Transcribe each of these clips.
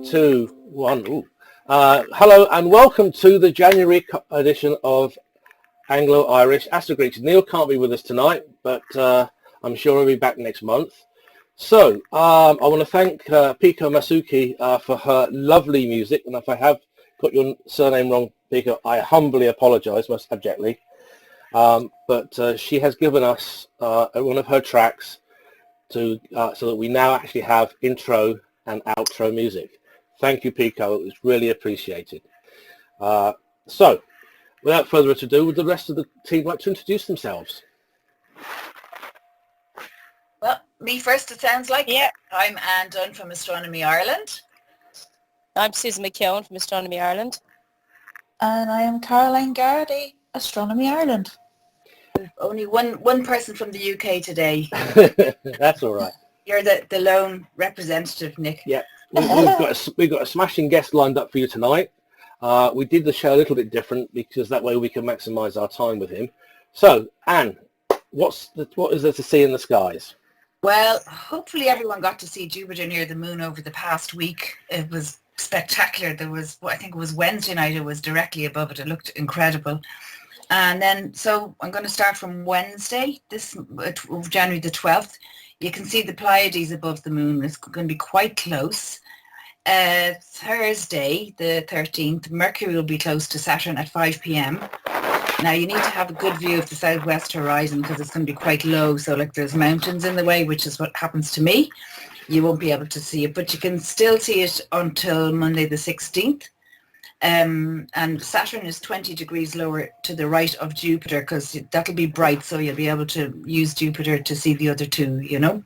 two, one. Hello and welcome to the January edition of Anglo-Irish Astro Geeks. Neil can't be with us tonight, but I'm sure he'll be back next month. So I want to thank Piko Masuki for her lovely music, and if I have got your surname wrong, Piko, I humbly apologise, most abjectly. But she has given us one of her tracks to so that we now actually have intro and outro music. Thank you, Piko. It was really appreciated. So, without further ado, would the rest of the team like to introduce themselves? Well, me first, it sounds like. Yeah. I'm Anne Dunn from Astronomy Ireland. I'm Susan McKeown from Astronomy Ireland. And I am Caroline Geraghty, Astronomy Ireland. Only one person from the UK today. That's all right. You're the lone representative, Nick. Yeah, we've got a smashing guest lined up for you tonight. We did the show a little bit different because that way we can maximise our time with him. So, Anne, what is there to see in the skies? Well, hopefully everyone got to see Jupiter near the moon over the past week. It was spectacular. There was, I think it was Wednesday night, it was directly above it. It looked incredible. And then, so I'm going to start from Wednesday, January the 12th. You can see the Pleiades above the moon. It's going to be quite close. Thursday, the 13th, Mercury will be close to Saturn at 5 p.m. Now, you need to have a good view of the southwest horizon because it's going to be quite low. So, like, there's mountains in the way, which is what happens to me. You won't be able to see it, but you can still see it until Monday the 16th. And Saturn is 20 degrees lower to the right of Jupiter because that'll be bright, so you'll be able to use Jupiter to see the other two, you know.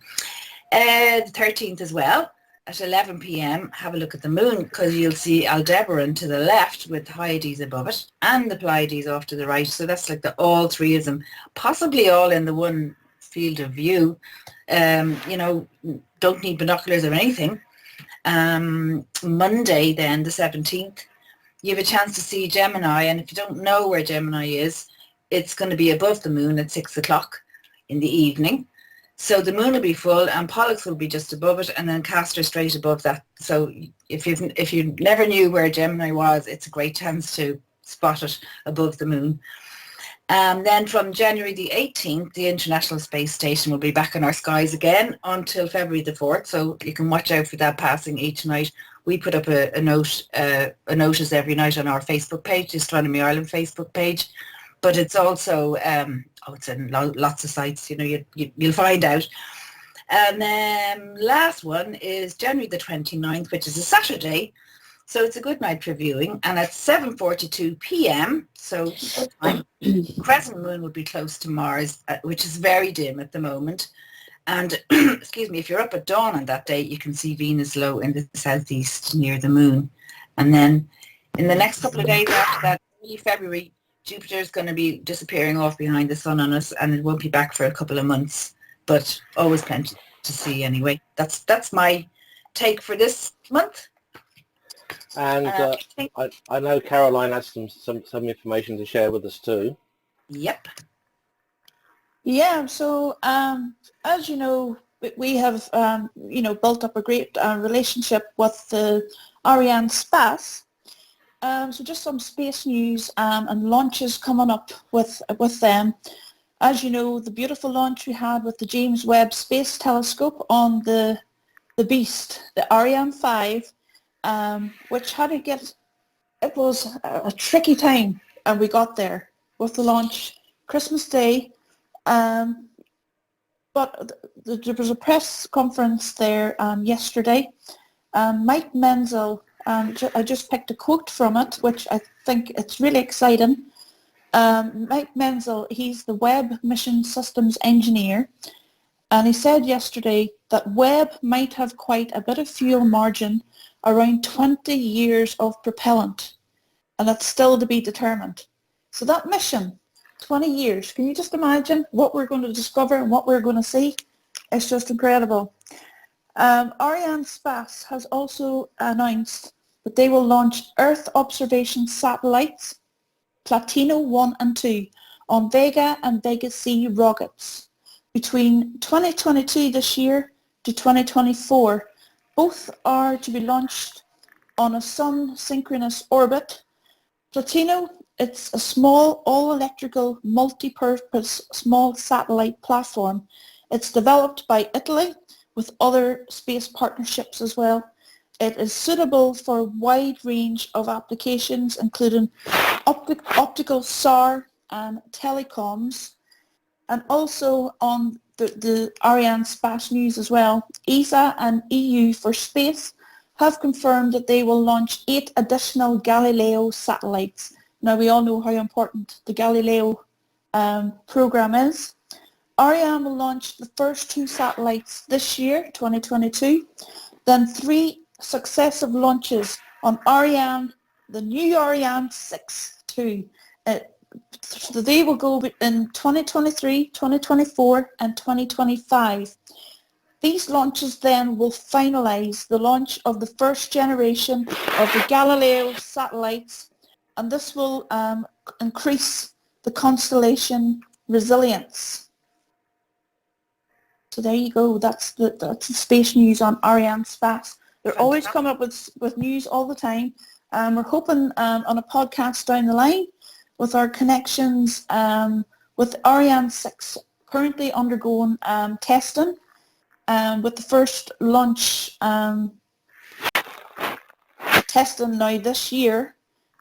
The 13th as well, at 11 p.m, have a look at the moon because you'll see Aldebaran to the left with the Hyades above it and the Pleiades off to the right. So that's like all three of them, possibly all in the one field of view. You know, don't need binoculars or anything. Monday then, the 17th, you have a chance to see Gemini, and if you don't know where Gemini is, it's going to be above the moon at 6 o'clock in the evening. So the moon will be full and Pollux will be just above it, and then Castor straight above that. So if you never knew where Gemini was, it's a great chance to spot it above the moon. Then from January the 18th, the International Space Station will be back in our skies again until February the 4th. So you can watch out for that passing each night. We put up a notice every night on our Facebook page, the Astronomy Ireland Facebook page. But it's also, it's in lots of sites, you know, you'll find out. And then last one is January the 29th, which is a Saturday. So it's a good night for viewing. And at 7:42 p.m, so good time, crescent moon will be close to Mars, which is very dim at the moment. And, excuse me, if you're up at dawn on that day, you can see Venus low in the southeast near the moon. And then in the next couple of days after that, early February, Jupiter is going to be disappearing off behind the sun on us, and it won't be back for a couple of months, but always plenty to see anyway. That's my take for this month. And I know Caroline has some information to share with us too. Yep. Yeah, so as you know, we have built up a great relationship with the Ariane space. So just some space news and launches coming up with them. As you know, the beautiful launch we had with the James Webb Space Telescope on the beast, the Ariane 5, which had to get, it was a tricky time, and we got there with the launch Christmas Day. But there was a press conference there yesterday. Mike Menzel, I just picked a quote from it, which I think it's really exciting. Mike Menzel, he's the Webb Mission Systems Engineer, and he said yesterday that Webb might have quite a bit of fuel margin, around 20 years of propellant, and that's still to be determined. So that mission, 20 years, can you just imagine what we're going to discover and what we're going to see? It's just incredible. Ariane Space has also announced that they will launch Earth observation satellites, Platino 1 and 2, on Vega and Vega C rockets between 2022 this year to 2024. Both are to be launched on a sun-synchronous orbit. Platino, it's a small, all-electrical, multi-purpose small satellite platform. It's developed by Italy with other space partnerships as well. It is suitable for a wide range of applications, including optical SAR and telecoms. And also on the Ariane Space news as well, ESA and EU for Space have confirmed that they will launch 8 additional Galileo satellites. Now we all know how important the Galileo program is. Ariane will launch the first 2 satellites this year, 2022, then 3 successive launches on Ariane, the new Ariane 6 too. So they will go in 2023, 2024 and 2025. These launches then will finalise the launch of the first generation of the Galileo satellites, and this will increase the constellation resilience. So there you go, that's the space news on Ariane Space. They're always coming up with news all the time. We're hoping on a podcast down the line with our connections with Ariane 6 currently undergoing testing, with the first launch testing now this year.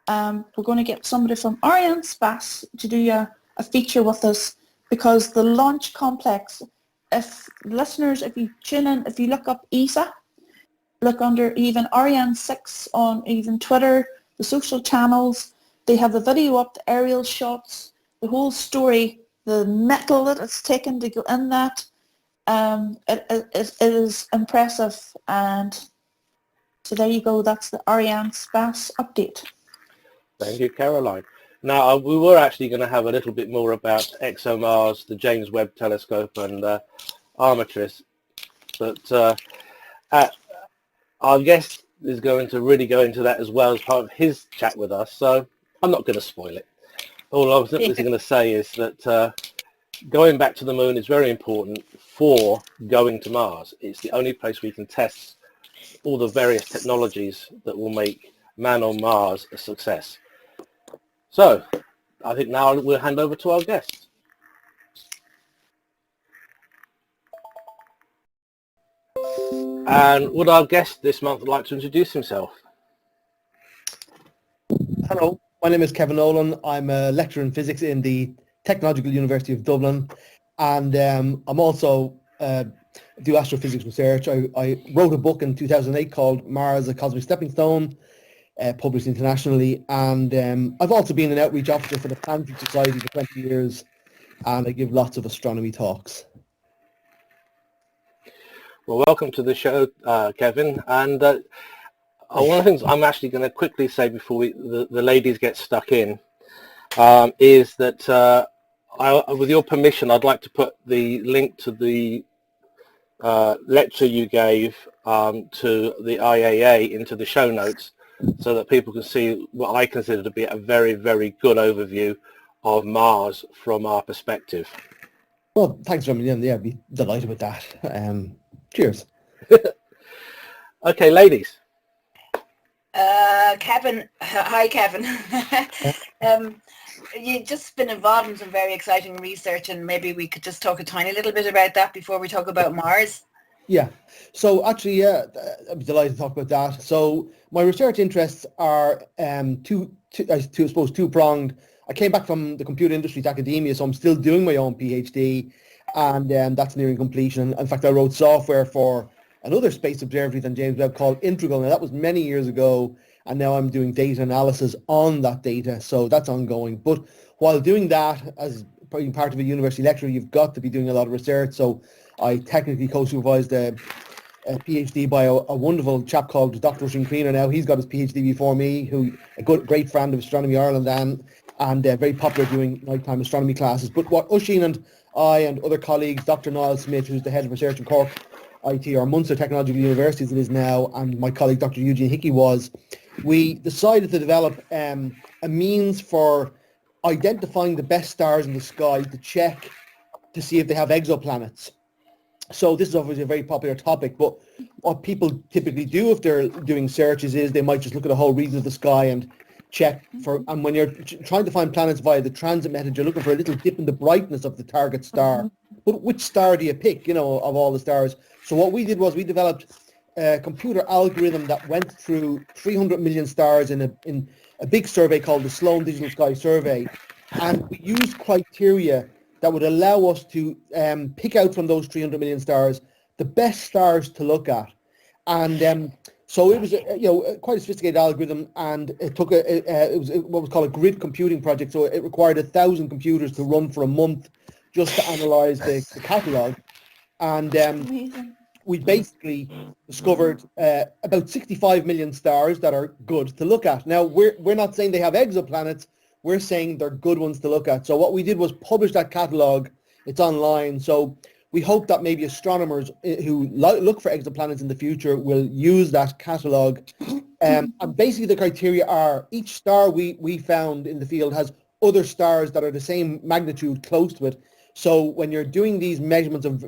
We're going to get somebody from Ariane Space to do a feature with us, because the launch complex, if listeners, if you tune in, if you look up ESA, look under even Ariane 6 on even Twitter, the social channels, they have the video up, the aerial shots, the whole story, the metal that it's taken to go in that. It is impressive. And so there you go, that's the Ariane Space update. Thank you, Caroline. Now, we were actually going to have a little bit more about EXO Mars, the James Webb Telescope and Armatrice, but our guest is going to really go into that as well as part of his chat with us, so I'm not going to spoil it. All I was simply going to say is that going back to the moon is very important for going to Mars. It's the only place we can test all the various technologies that will make man on Mars a success. So, I think now we'll hand over to our guest. And would our guest this month like to introduce himself? Hello, my name is Kevin Nolan. I'm a lecturer in physics in the Technological University of Dublin, and I'm also do astrophysics research. I wrote a book in 2008 called Mars, a Cosmic Stepping Stone, published internationally, and I've also been an outreach officer for the Planetary Society for 20 years, and I give lots of astronomy talks. Well, welcome to the show, Kevin. And one of the things I'm actually going to quickly say before the ladies get stuck in is that, with your permission, I'd like to put the link to the lecture you gave to the IAA into the show notes, so that people can see what I consider to be a very, very good overview of Mars from our perspective. Well, thanks for coming in. Yeah, I'd be delighted with that. Cheers. Okay, ladies. Kevin, hi Kevin. You've just been involved in some very exciting research, and maybe we could just talk a tiny little bit about that before we talk about Mars. Yeah, so actually, yeah, I'd be delighted to talk about that. So my research interests are two-pronged. I came back from the computer industry to academia, so I'm still doing my own PhD, and that's nearing completion. In fact, I wrote software for another space observatory than James Webb called Integral. Now, that was many years ago, and now I'm doing data analysis on that data, so that's ongoing. But while doing that, as being part of a university lecturer, you've got to be doing a lot of research. So I technically co-supervised a PhD by a wonderful chap called Dr. Oisin Creaner. Now he's got his PhD before me, who a great friend of Astronomy Ireland and very popular doing nighttime astronomy classes. But what Oisin and I and other colleagues, Dr. Niall Smith, who's the head of research in Cork IT, or Munster Technological University as it is now, and my colleague Dr. Eugene Hickey we decided to develop a means for identifying the best stars in the sky to check to see if they have exoplanets. So this is obviously a very popular topic, but what people typically do if they're doing searches is they might just look at a whole region of the sky and check for, and when you're trying to find planets via the transit method, you're looking for a little dip in the brightness of the target star. But which star do you pick, of all the stars? So what we did was we developed a computer algorithm that went through 300 million stars in a big survey called the Sloan Digital Sky Survey. And we used criteria that would allow us to pick out from those 300 million stars the best stars to look at. And so it was quite a sophisticated algorithm, and it took it was what was called a grid computing project. So it required 1,000 computers to run for a month just to analyze the catalogue. And we basically discovered about 65 million stars that are good to look at. Now, we're not saying they have exoplanets. We're saying they're good ones to look at. So what we did was publish that catalogue. It's online. So we hope that maybe astronomers who look for exoplanets in the future will use that catalogue. And basically the criteria are each star we found in the field has other stars that are the same magnitude close to it. So when you're doing these measurements of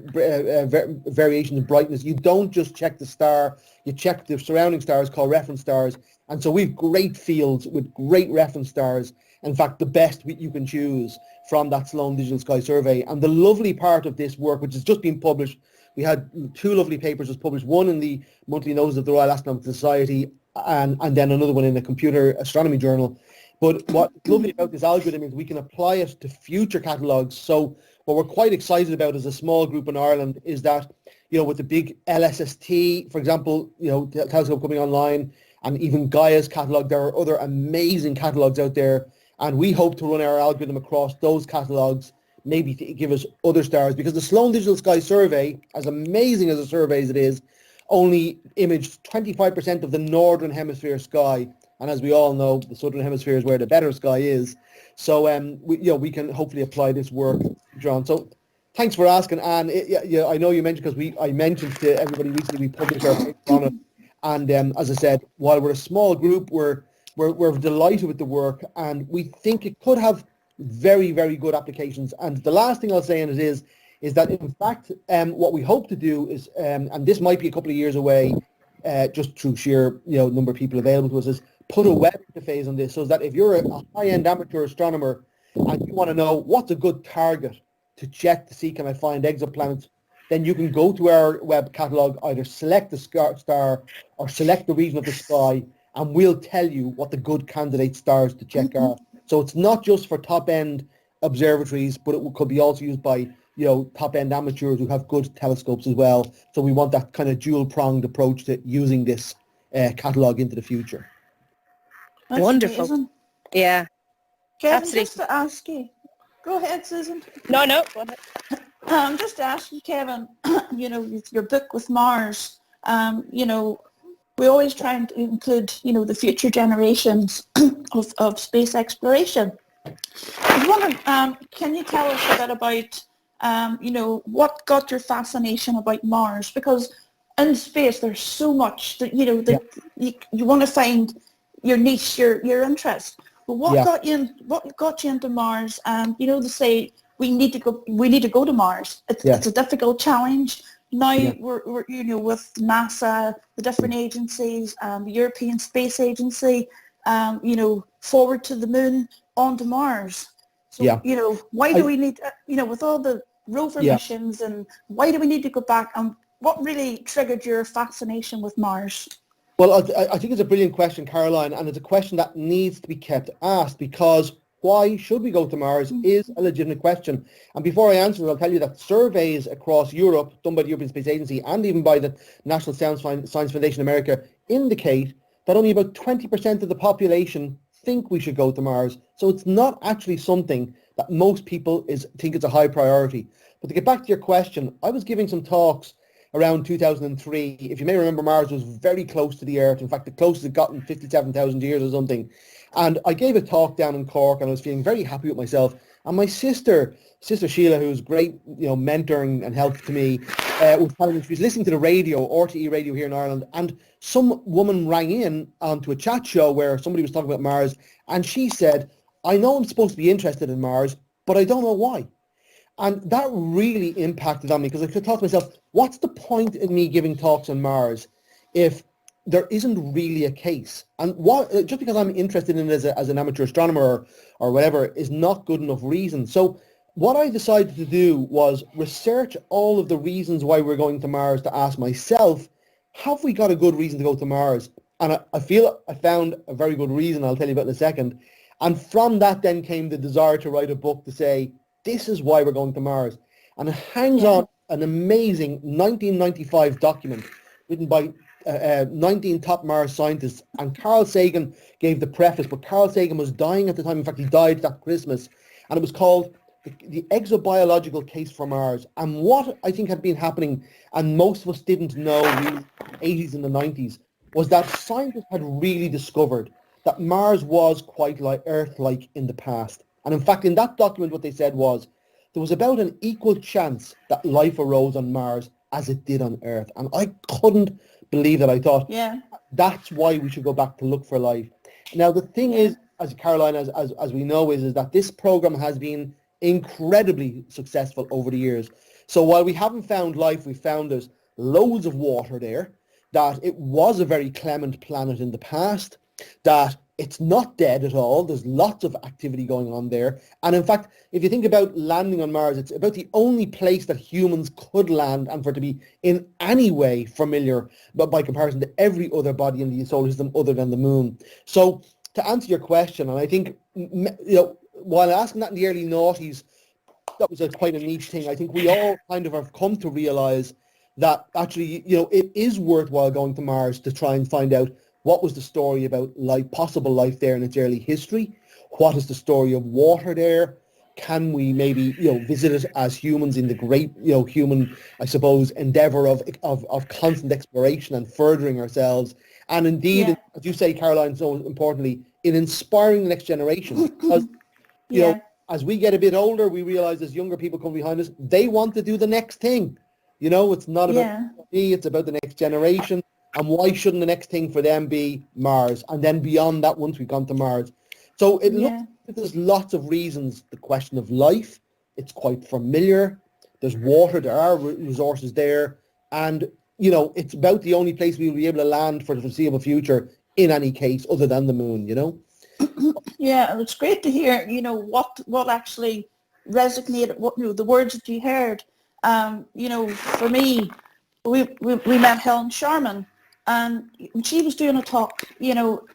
variations in brightness, you don't just check the star, you check the surrounding stars called reference stars. And so we've great fields with great reference stars. In fact, the best you can choose from that Sloan Digital Sky Survey. And the lovely part of this work, which has just been published, we had 2 lovely papers was published, one in the Monthly Notice of the Royal Astronomical Society and then another one in the Computer Astronomy Journal. But what's lovely about this algorithm is we can apply it to future catalogues. So what we're quite excited about as a small group in Ireland is that, with the big LSST, for example, the telescope coming online, and even Gaia's catalogue, there are other amazing catalogues out there. And we hope to run our algorithm across those catalogues, maybe to give us other stars, because the Sloan Digital Sky Survey, as amazing as a survey as it is, only imaged 25% of the northern hemisphere sky. And as we all know, the southern hemisphere is where the better sky is. So we can hopefully apply this work, John. So thanks for asking, Anne. I know you mentioned, because I mentioned to everybody recently we published our paper on it. And as I said, while we're a small group, we're delighted with the work, and we think it could have very, very good applications. And the last thing I'll say on it is that in fact, what we hope to do is, and this might be a couple of years away, just through sheer number of people available to us, is put a web interface on this, so that if you're a high-end amateur astronomer and you want to know what's a good target to check to see can I find exoplanets, then you can go to our web catalogue, either select the star or select the region of the sky, and we'll tell you what the good candidate stars to check are. So it's not just for top-end observatories, but it could be also used by top-end amateurs who have good telescopes as well. So we want that kind of dual-pronged approach to using this catalogue into the future. That's Wonderful. amazing. Yeah. Kevin, Absolutely. just to ask you, go ahead, Susan. No, go ahead. Just to ask you, Kevin, with your book with Mars, we always try and include, the future generations of space exploration. I was wondering, can you tell us a bit about, what got your fascination about Mars? Because in space, there's so much that, you want to find your niche, your interest. But what got you into Mars? And to say we need to go to Mars. It's a difficult challenge. Now we're with NASA, the different agencies, the European Space Agency, forward to the moon, onto Mars. So why do we need with all the rover missions, and why do we need to go back? And what really triggered your fascination with Mars? Well, I think it's a brilliant question, Caroline, and it's a question that needs to be kept asked, because why should we go to Mars is a legitimate question. And before I answer it, I'll tell you that surveys across Europe, done by the European Space Agency and even by the National Science Foundation America, indicate that only about 20% of the population think we should go to Mars. So it's not actually something that most people think it's a high priority. But to get back to your question, I was giving some talks around 2003. If you may remember, Mars was very close to the Earth. In fact, the closest it got in 57,000 years or something. And I gave a talk down in Cork, and I was feeling very happy with myself. And my sister Sheila, who's great, mentor and help to me, was telling me she was listening to the radio, RTE radio here in Ireland, and some woman rang in onto a chat show where somebody was talking about Mars, and she said, I know I'm supposed to be interested in Mars, but I don't know why. And that really impacted on me because I thought to myself, what's the point in me giving talks on Mars if there isn't really a case? And what just because I'm interested in it as an amateur astronomer or whatever is not good enough reason. So what I decided to do was research all of the reasons why we're going to Mars to ask myself, have we got a good reason to go to Mars? And I feel I found a very good reason, I'll tell you about in a second. And from that then came the desire to write a book to say, this is why we're going to Mars. And it hangs on an amazing 1995 document written by 19 top Mars scientists. And Carl Sagan gave the preface, but Carl Sagan was dying at the time. In fact, he died that Christmas. And it was called the Exobiological Case for Mars. And what I think had been happening, and most of us didn't know in the 80s and the 90s, was that scientists had really discovered that Mars was quite like Earth-like in the past. And in fact, in that document, what they said was there was about an equal chance that life arose on Mars as it did on Earth. And I couldn't believe that. I thought, that's why we should go back to look for life. Now, the thing is, as Caroline, as we know, is that this program has been incredibly successful over the years. So while we haven't found life, we found there's loads of water there, that it was a very clement planet in the past, that it's not dead at all. There's lots of activity going on there. And in fact, if you think about landing on Mars, it's about the only place that humans could land and for it to be in any way familiar, but by comparison to every other body in the solar system other than the moon. So to answer your question, and I think, while asking that in the early noughties, that was quite a niche thing. I think we all kind of have come to realize that actually, it is worthwhile going to Mars to try and find out what was the story about life, possible life there in its early history? What is the story of water there? Can we maybe, visit it as humans in the great, human, I suppose, endeavour of constant exploration and furthering ourselves? And indeed, as you say, Caroline, so importantly, in inspiring the next generation. Because, as we get a bit older, we realise as younger people come behind us, they want to do the next thing. It's not about me, it's about the next generation. And why shouldn't the next thing for them be Mars? And then beyond that, once we've gone to Mars. So it looks like there's lots of reasons. The question of life, it's quite familiar. There's water, there are resources there. And, it's about the only place we will be able to land for the foreseeable future in any case, other than the moon, Yeah, it's great to hear, what actually resonated, the words that you heard. For me, we met Helen Sharman. And she was doing a talk,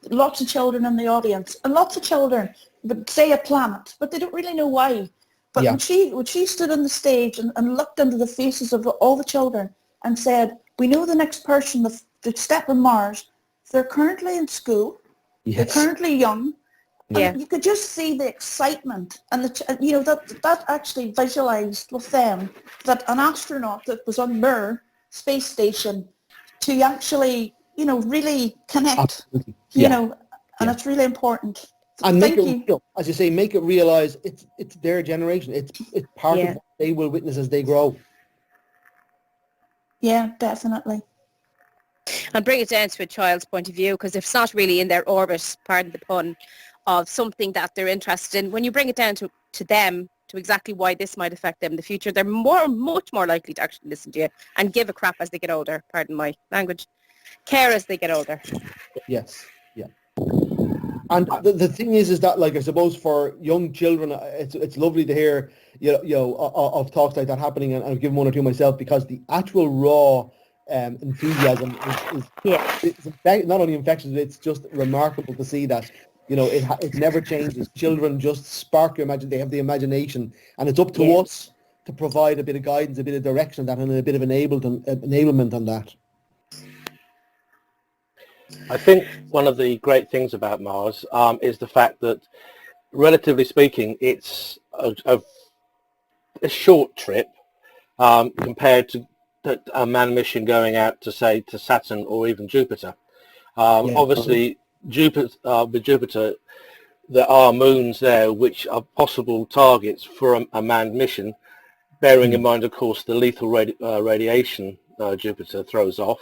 lots of children in the audience, and lots of children would say a planet, but they don't really know why. But when she stood on the stage and looked into the faces of all the children and said, we know the next person that step on Mars, they're currently in school, they're currently young, and you could just see the excitement and that actually visualized with them that an astronaut that was on Mir space station to actually, really connect, and it's really important. And make it real, as you say, make it realize it's their generation. It's part of what they will witness as they grow. Yeah, definitely. And bring it down to a child's point of view, because if it's not really in their orbit, pardon the pun, of something that they're interested in, when you bring it down to them, to exactly why this might affect them in the future, they're much more likely to actually listen to you and give a crap as they get older, pardon my language, care as they get older. Yes, yeah. And the thing is that, like, I suppose for young children, it's lovely to hear, of talks like that happening, and I've given one or two myself, because the actual raw enthusiasm is not only infectious, it's just remarkable to see that. It never changes. Children just spark your imagination. They have the imagination, and it's up to us to provide a bit of guidance, a bit of direction on that, and a bit of enablement on that. I think one of the great things about Mars is the fact that, relatively speaking, it's a short trip compared to a manned mission going out to, say, to Saturn or even Jupiter. Obviously, with Jupiter, there are moons there which are possible targets for a manned mission, bearing in mind, of course, the lethal radiation Jupiter throws off.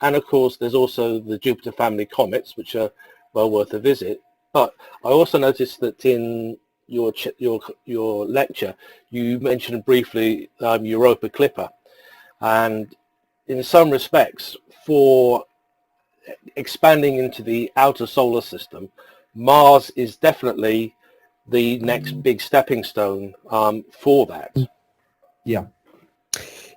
And, of course, there's also the Jupiter family comets, which are well worth a visit. But I also noticed that in your lecture, you mentioned briefly Europa Clipper, and in some respects, for expanding into the outer solar system, Mars is definitely the next big stepping stone for that. Yeah.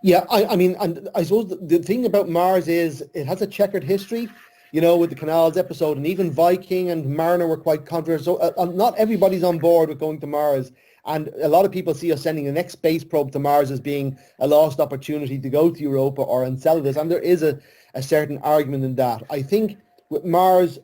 Yeah, I mean, and I suppose the thing about Mars is it has a checkered history, you know, with the Canals episode, and even Viking and Mariner were quite controversial. Not everybody's on board with going to Mars, and a lot of people see us sending the next space probe to Mars as being a lost opportunity to go to Europa or Enceladus, and there is a certain argument in that. I think with Mars,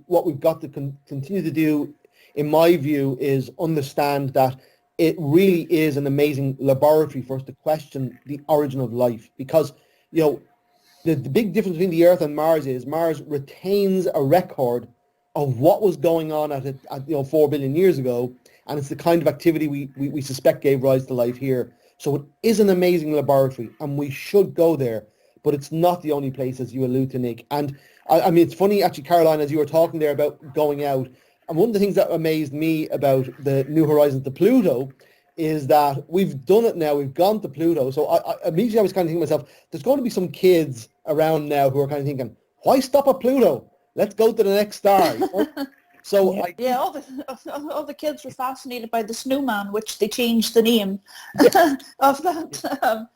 what we've got to continue to do, in my view, is understand that it really is an amazing laboratory for us to question the origin of life, because, you know, the big difference between the Earth and Mars is Mars retains a record of what was going on at 4 billion years ago, and it's the kind of activity we suspect gave rise to life here. So it is an amazing laboratory, and we should go there, but it's not the only place, as you allude to, Nick. And I mean, it's funny, actually, Caroline, as you were talking there about going out, and one of the things that amazed me about the New Horizons to Pluto is that we've done it now. We've gone to Pluto. So I immediately was kind of thinking to myself, there's going to be some kids around now who are kind of thinking, why stop at Pluto? Let's go to the next star. You know? So all the kids were fascinated by the snowman, which they changed the name of that.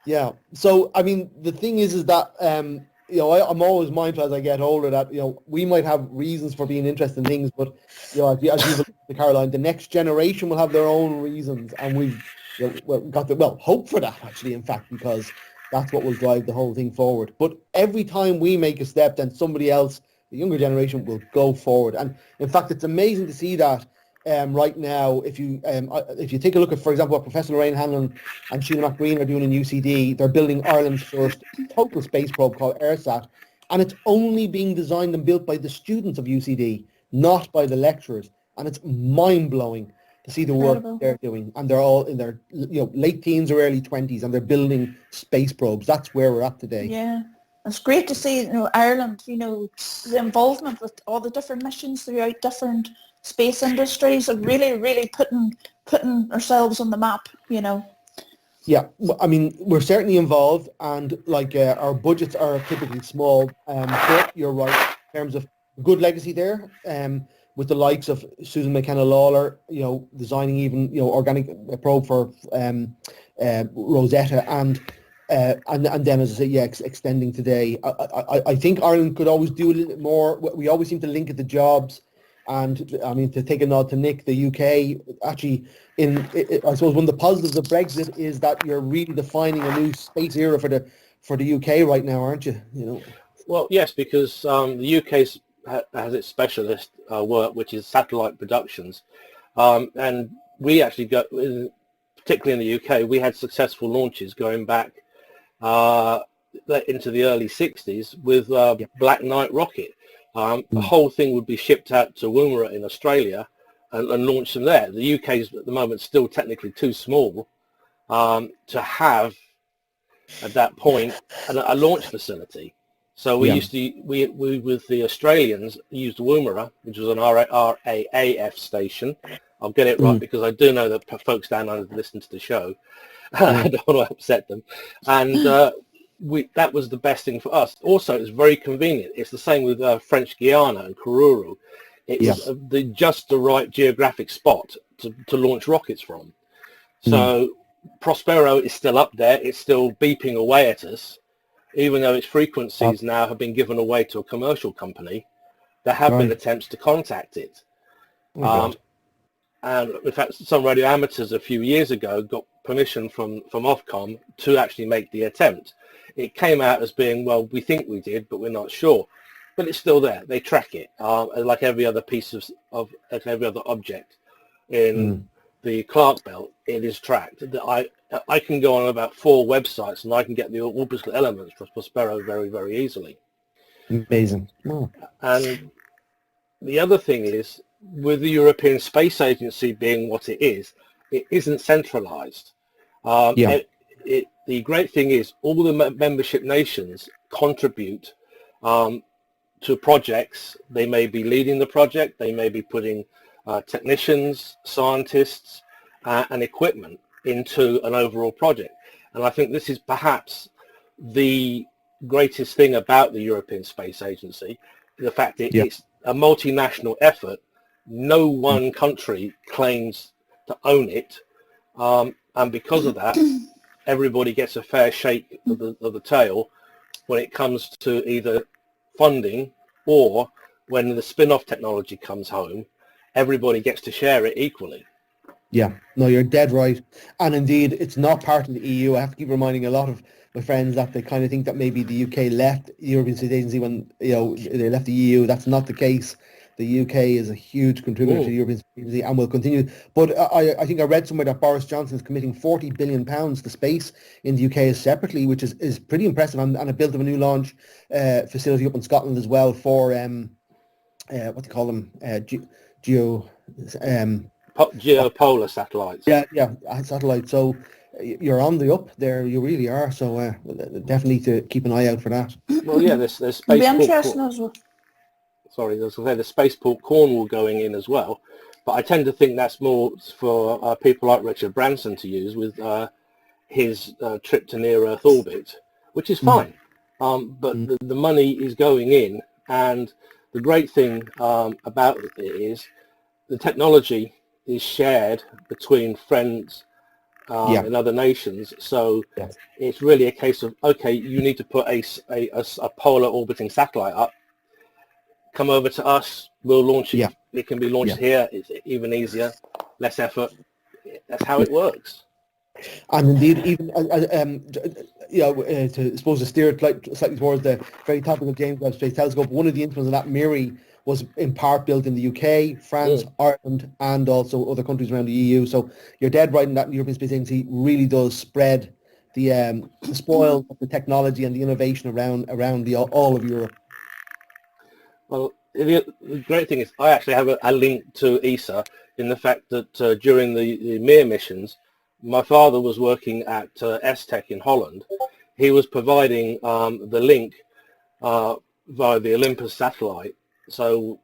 Yeah. So I mean, the thing is that you know, I'm always mindful as I get older that, you know, we might have reasons for being interested in things, but, you know, as you've to Caroline, the next generation will have their own reasons, and we've got to hope for that, actually, in fact, because that's what will drive the whole thing forward. But every time we make a step, then somebody else, the younger generation, will go forward. And in fact, it's amazing to see that right now. If you take a look at, for example, what Professor Lorraine Hanlon and Sheila McGreen are doing in UCD, they're building Ireland's first total space probe called AirSat, and it's only being designed and built by the students of UCD, not by the lecturers. And it's mind-blowing to see the work they're doing, and they're all in their late teens or early 20s, and they're building space probes. That's where we're at today. Yeah, it's great to see, Ireland, the involvement with all the different missions throughout different space industries, and really putting ourselves on the map. Yeah, I mean, we're certainly involved, and our budgets are typically small, but you're right in terms of good legacy there. With the likes of Susan McKenna Lawler, designing even organic probe for Rosetta, and then, as I say, extending today. I think Ireland could always do a little bit more. We always seem to link it to jobs, and I mean, to take a nod to Nick, the UK actually, I suppose one of the positives of Brexit is that you're really defining a new space era for the UK right now, aren't you? Well, yes, because the UK has its specialist work, which is satellite productions, and we actually got, particularly in the UK, we had successful launches going back into the early 60s with Black Knight rocket. The whole thing would be shipped out to Woomera in Australia and launched from there. The UK is at the moment still technically too small to have at that point a launch facility. So we used to, we with the Australians used Woomera, which was an RAAF station. I'll get it right because I do know that folks down under listen to the show. I don't want to upset them. And that was the best thing for us. Also, it's very convenient. It's the same with French Guiana and Kururu. It's just the right geographic spot to launch rockets from. So Prospero is still up there. It's still beeping away at us. Even though its frequencies now have been given away to a commercial company, there have been attempts to contact it. And in fact, some radio amateurs a few years ago got permission from Ofcom to actually make the attempt. It came out as being, well, we think we did, but we're not sure. But it's still there. They track it, like every other piece of every other object in the Clark belt. It is tracked. I can go on about 4 websites and I can get the orbital elements for Prospero very, very easily. Amazing. And the other thing is, with the European Space Agency being what it isn't centralized. The great thing is all the membership nations contribute to projects. They may be leading the project. They may be putting technicians, scientists, and equipment into an overall project. And I think this is perhaps the greatest thing about the European Space Agency, the fact that it's a multinational effort. No one country claims to own it, and because of that, everybody gets a fair shake of the tail when it comes to either funding, or when the spin-off technology comes home, everybody gets to share it equally. Yeah, no, you're dead right. And indeed, it's not part of the EU. I have to keep reminding a lot of my friends that they kind of think that maybe the UK left the European Space Agency when, you know, they left the EU. That's not the case. The UK is a huge contributor to the European Space Agency and will continue. But I think I read somewhere that Boris Johnson is committing £40 billion to space in the UK separately, which is pretty impressive. And a built of a new launch facility up in Scotland as well for, what do you call them, geopolar satellites. Yeah, satellites. So you're on the up there. You really are. So definitely to keep an eye out for that. Well, yeah, there's It'll space. be interesting as well. Sorry, there's Spaceport Cornwall going in as well, but I tend to think that's more for people like Richard Branson to use with his trip to near Earth orbit, which is fine. But the money is going in, and the great thing about it is the technology is shared between friends in other nations. So it's really a case of, okay, you need to put a polar orbiting satellite up. Come over to us, we'll launch it. Yeah. It can be launched here. It's even easier, less effort. That's how it works. And indeed, even to suppose to steer it slightly towards the very topic of James Webb Space Telescope, one of the instruments of that MIRI was in part built in the UK, France, Ireland, and also other countries around the EU. So you're dead right in that the European Space Agency really does spread the spoil of the technology and the innovation around all of Europe. Well, the great thing is I actually have a link to ESA in the fact that during the Mir missions, my father was working at S-Tech in Holland. He was providing the link via the Olympus satellite. So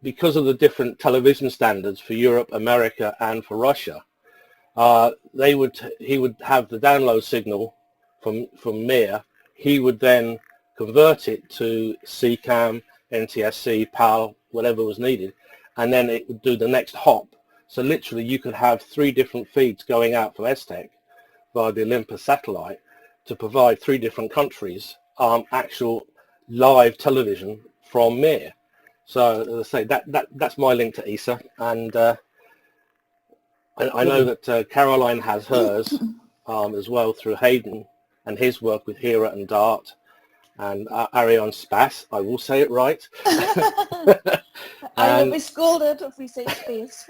because of the different television standards for Europe, America, and for Russia, he would have the download signal from Mir. He would then convert it to CCAM, NTSC, PAL, whatever was needed, and then it would do the next hop. So literally you could have 3 different feeds going out from S-Tech via the Olympus satellite to provide 3 different countries actual live television from Mir. So as I say, that's my link to ESA, and I know that Caroline has hers as well through Hayden and his work with Hera and DART and Ariane Space. I will say it right. I will be scolded if we say space.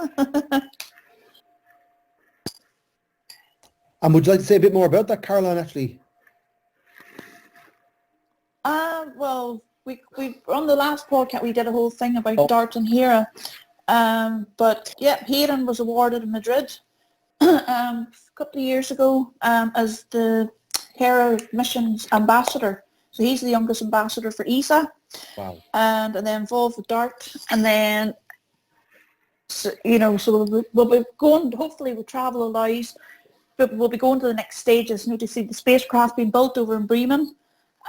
And would you like to say a bit more about that, Caroline, actually? Well, we on the last podcast we did a whole thing about DART and Hera. But yeah, Hayden was awarded in Madrid a couple of years ago as the Hera missions ambassador. So he's the youngest ambassador for ESA. Wow. And then involved with DART. And then, so we'll be going, hopefully we'll travel allows, but we'll be going to the next stages, to see the spacecraft being built over in Bremen.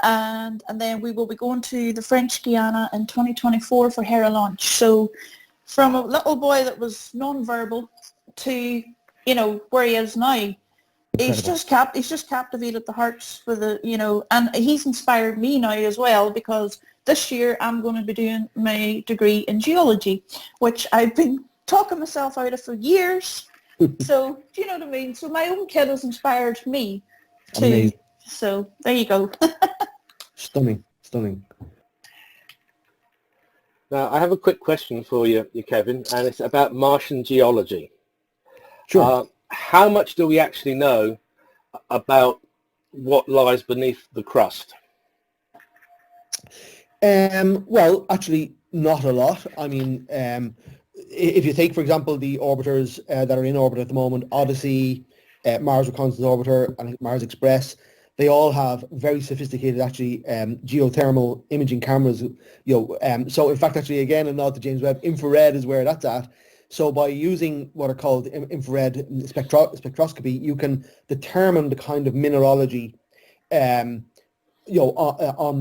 And then we will be going to the French Guiana in 2024 for Hera launch. So from a little boy that was non-verbal to, where he is now, he's just captivated the hearts for and he's inspired me now as well, because this year I'm going to be doing my degree in geology, which I've been talking myself out of for years. So, do you know what I mean? So my own kid has inspired me too. Amazing. So there you go. Stunning. Now, I have a quick question for you, Kevin, and it's about Martian geology. Sure. How much do we actually know about what lies beneath the crust? Well, actually, not a lot. I mean, if you take, for example, the orbiters that are in orbit at the moment, Odyssey, Mars Reconnaissance Orbiter, and Mars Express, they all have very sophisticated, actually, geothermal imaging cameras. So, in fact, actually, again, a nod to James Webb, infrared is where that's at. So by using what are called infrared spectroscopy, you can determine the kind of mineralogy on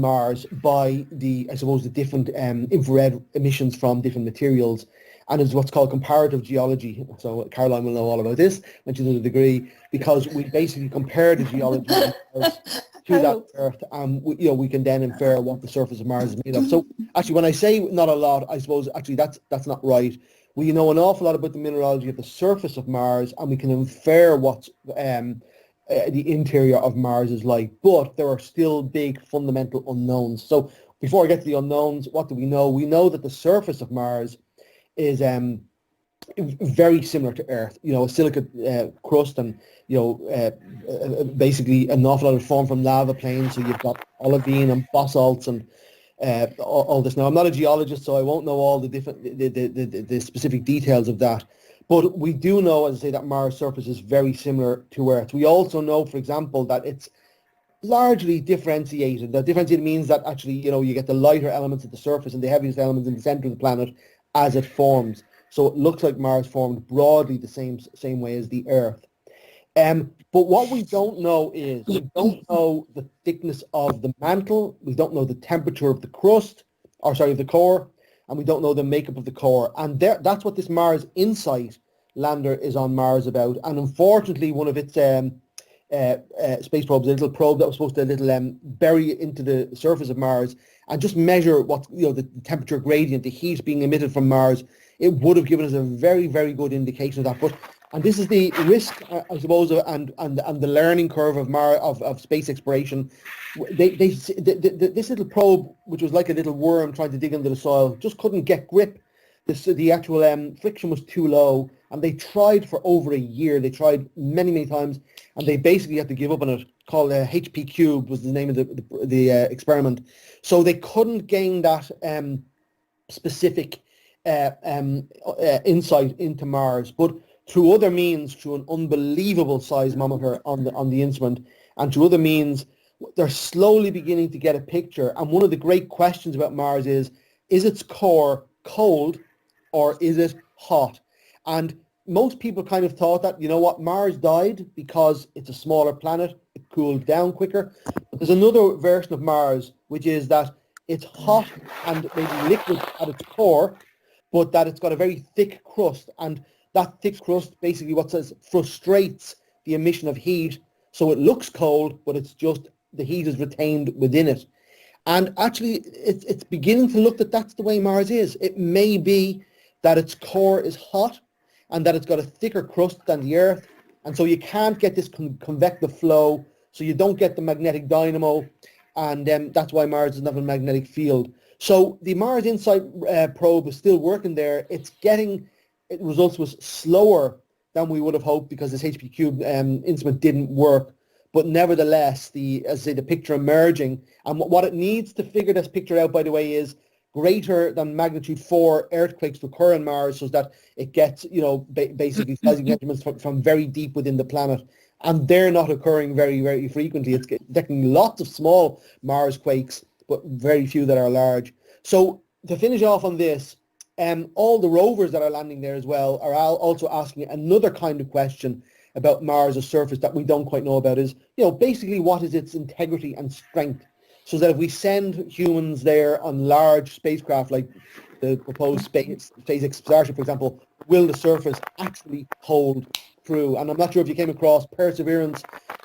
Mars by the different infrared emissions from different materials, and it's what's called comparative geology. So Caroline will know all about this when she's in a degree, because we basically compare the geology of Mars to that Earth, and we can then infer what the surface of Mars is made of. So actually, when I say not a lot, I suppose actually that's not right. We know an awful lot about the mineralogy of the surface of Mars, and we can infer what the interior of Mars is like, but there are still big fundamental unknowns. So before I get to the unknowns, what do we know? We know that the surface of Mars is very similar to Earth. A silica crust, and basically an awful lot of formed from lava plains. So you've got olivine and basalts and all this. Now, I'm not a geologist, so I won't know all the different the specific details of that. But we do know, as I say, that Mars' surface is very similar to Earth. We also know, for example, that it's largely differentiated. That differentiated means that actually, you get the lighter elements at the surface and the heaviest elements in the center of the planet as it forms. So it looks like Mars formed broadly the same way as the Earth. But what we don't know is, we don't know the thickness of the mantle, we don't know the temperature of the crust, of the core, and we don't know the makeup of the core. And that's what this Mars InSight lander is on Mars about. And unfortunately, one of its space probes, a little probe that was supposed to bury into the surface of Mars and just measure what the temperature gradient, the heat being emitted from Mars, it would have given us a very, very good indication of that. And this is the risk, I suppose, and the learning curve of space exploration. This little probe, which was like a little worm trying to dig into the soil, just couldn't get grip. The actual friction was too low, and they tried for over a year. They tried many, many times, and they basically had to give up on it. Called HP Cube was the name of the experiment. So they couldn't gain that specific insight into Mars, but through other means, through an unbelievable seismometer on the instrument, and through other means, they're slowly beginning to get a picture. And one of the great questions about Mars is its core cold or is it hot? And most people kind of thought that, Mars died because it's a smaller planet, it cooled down quicker. But there's another version of Mars, which is that it's hot and maybe liquid at its core, but that it's got a very thick crust, and that thick crust basically frustrates the emission of heat, so it looks cold, but it's just the heat is retained within it. And actually, it's beginning to look that that's the way Mars is. It may be that its core is hot and that it's got a thicker crust than the Earth, and so you can't get this convective flow, so you don't get the magnetic dynamo, and that's why Mars doesn't have a magnetic field. So the Mars InSight probe is still working there. Results was slower than we would have hoped because this HP Cube instrument didn't work. But nevertheless, the picture emerging, and what it needs to figure this picture out, by the way, is greater than magnitude 4 earthquakes to occur on Mars, so that it gets, basically seismic measurements from very deep within the planet. And they're not occurring very, very frequently. It's detecting lots of small Mars quakes, but very few that are large. So to finish off on this, all the rovers that are landing there as well are also asking another kind of question about Mars' surface that we don't quite know about, is, basically what is its integrity and strength? So that if we send humans there on large spacecraft like the proposed SpaceX Starship, for example, will the surface actually hold through? And I'm not sure if you came across Perseverance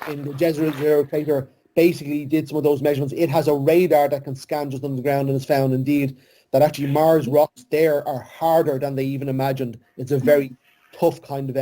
in the Jezero crater, basically did some of those measurements. It has a radar that can scan just on the ground, and has found indeed that actually Mars rocks there are harder than they even imagined. It's a very tough kind of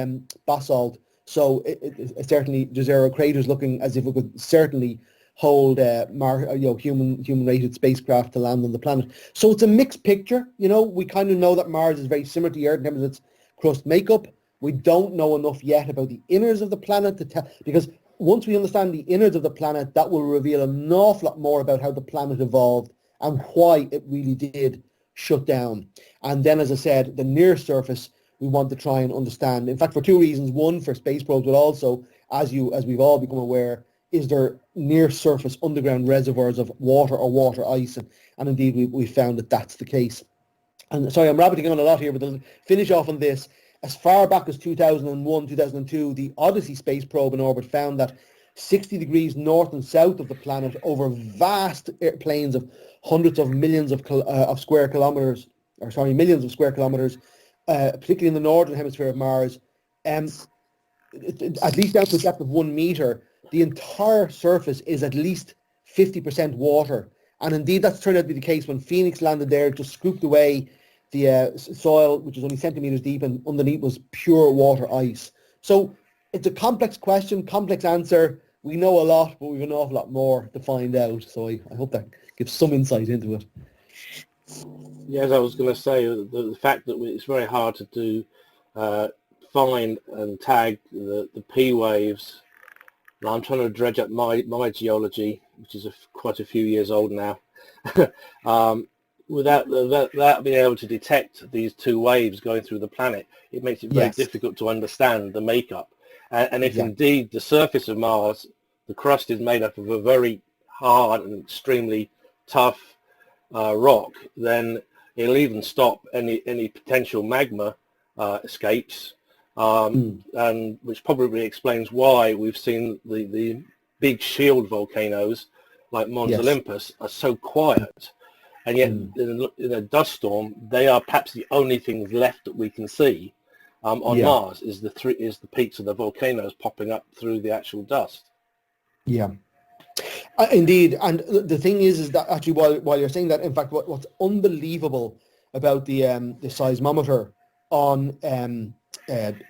basalt. So it certainly, Jezero crater is looking as if it could certainly hold human-rated spacecraft to land on the planet. So it's a mixed picture. We kind of know that Mars is very similar to the Earth in terms of its crust makeup. We don't know enough yet about the innards of the planet to tell, because once we understand the innards of the planet, that will reveal an awful lot more about how the planet evolved and why it really did shut down. And then, as I said, the near surface we want to try and understand. In fact, for two reasons. One, for space probes, but also, as we've all become aware, is there near surface underground reservoirs of water or water ice? And indeed, we found that that's the case. and sorry, I'm rabbiting on a lot here, but to finish off on this, as far back as 2001, 2002, the Odyssey space probe in orbit found that 60 degrees north and south of the planet over vast plains of hundreds of millions of square kilometers, millions of square kilometers, particularly in the northern hemisphere of Mars, at least down to a depth of 1 meter, the entire surface is at least 50% water. And indeed, that's turned out to be the case when Phoenix landed there, just scooped away the soil, which is only centimeters deep, and underneath was pure water ice. So it's a complex question, complex answer. We know a lot, but we've an awful lot more to find out. So I hope that gives some insight into it. Yeah, as I was going to say, the fact that it's very hard to do, find and tag the P waves. And I'm trying to dredge up my geology, which is quite a few years old now. Without being able to detect these two waves going through the planet, it makes it very difficult to understand the makeup. And if indeed the surface of Mars, the crust is made up of a very hard and extremely tough rock, then it'll even stop any potential magma escapes, and which probably explains why we've seen the big shield volcanoes like Mons Olympus are so quiet. And yet, in a dust storm, they are perhaps the only things left that we can see on Mars. Is the peaks of the volcanoes popping up through the actual dust? Yeah, indeed. And the thing is that actually, while you're saying that, in fact, what's unbelievable about the seismometer on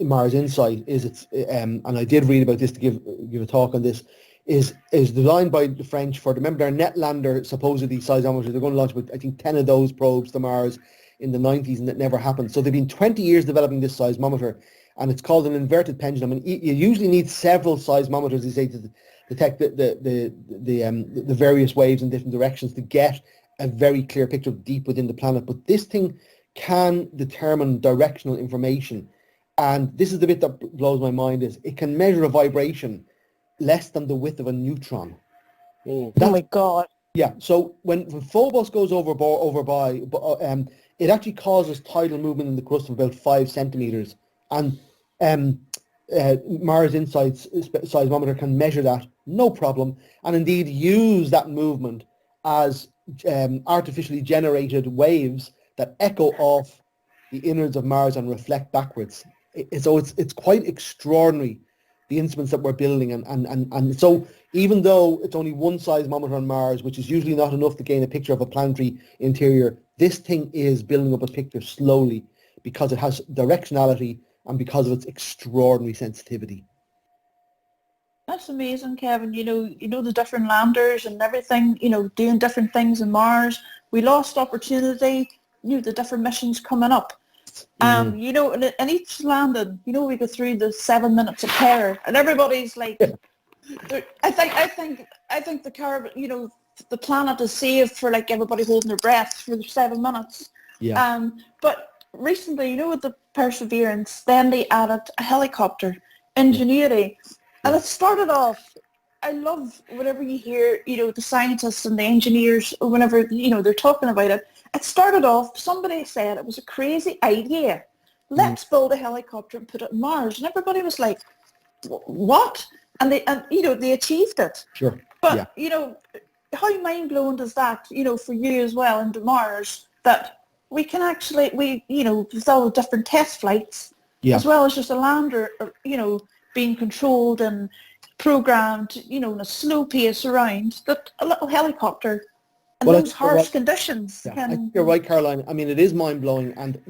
Mars Insight is it's and I did read about this to give a talk on this. Is designed by the French for, remember, their Netlander supposedly seismometer. They're going to launch about, I think, 10 of those probes to Mars in the 90s, and it never happened. So they've been 20 years developing this seismometer, and it's called an inverted pendulum. And you usually need several seismometers, they say, to detect the various waves in different directions to get a very clear picture of deep within the planet. But this thing can determine directional information, and this is the bit that blows my mind: is it can measure a vibration less than the width of a neutron. Oh my God. Yeah, so when Phobos goes over by, it actually causes tidal movement in the crust of about 5 centimeters. And Mars Insight's seismometer can measure that, no problem, and indeed use that movement as artificially generated waves that echo off the innards of Mars and reflect backwards. So it's quite extraordinary, the instruments that we're building, and so even though it's only one seismometer on Mars, which is usually not enough to gain a picture of a planetary interior, this thing is building up a picture slowly because it has directionality and because of its extraordinary sensitivity. That's amazing, Kevin. You know the different landers and everything, doing different things on Mars. We lost opportunity, the different missions coming up. And each landing, we go through the 7 minutes of terror, and everybody's like, I think the carbon, the planet is saved for like everybody holding their breath for the 7 minutes. Yeah. But recently, with the Perseverance, then they added a helicopter, Ingenuity, and it started off. I love whenever you hear, the scientists and the engineers, whenever, they're talking about it. It started off, somebody said it was a crazy idea. Let's build a helicopter and put it on Mars. And everybody was like, what? And they achieved it. Sure. But, how mind-blowing is that, for you as well, into Mars, that we can actually, with all the different test flights, as well as just a lander, being controlled and programmed, in a slow pace around, that a little helicopter in those harsh conditions. Yeah, I think you're right, Caroline. I mean, it is mind-blowing, and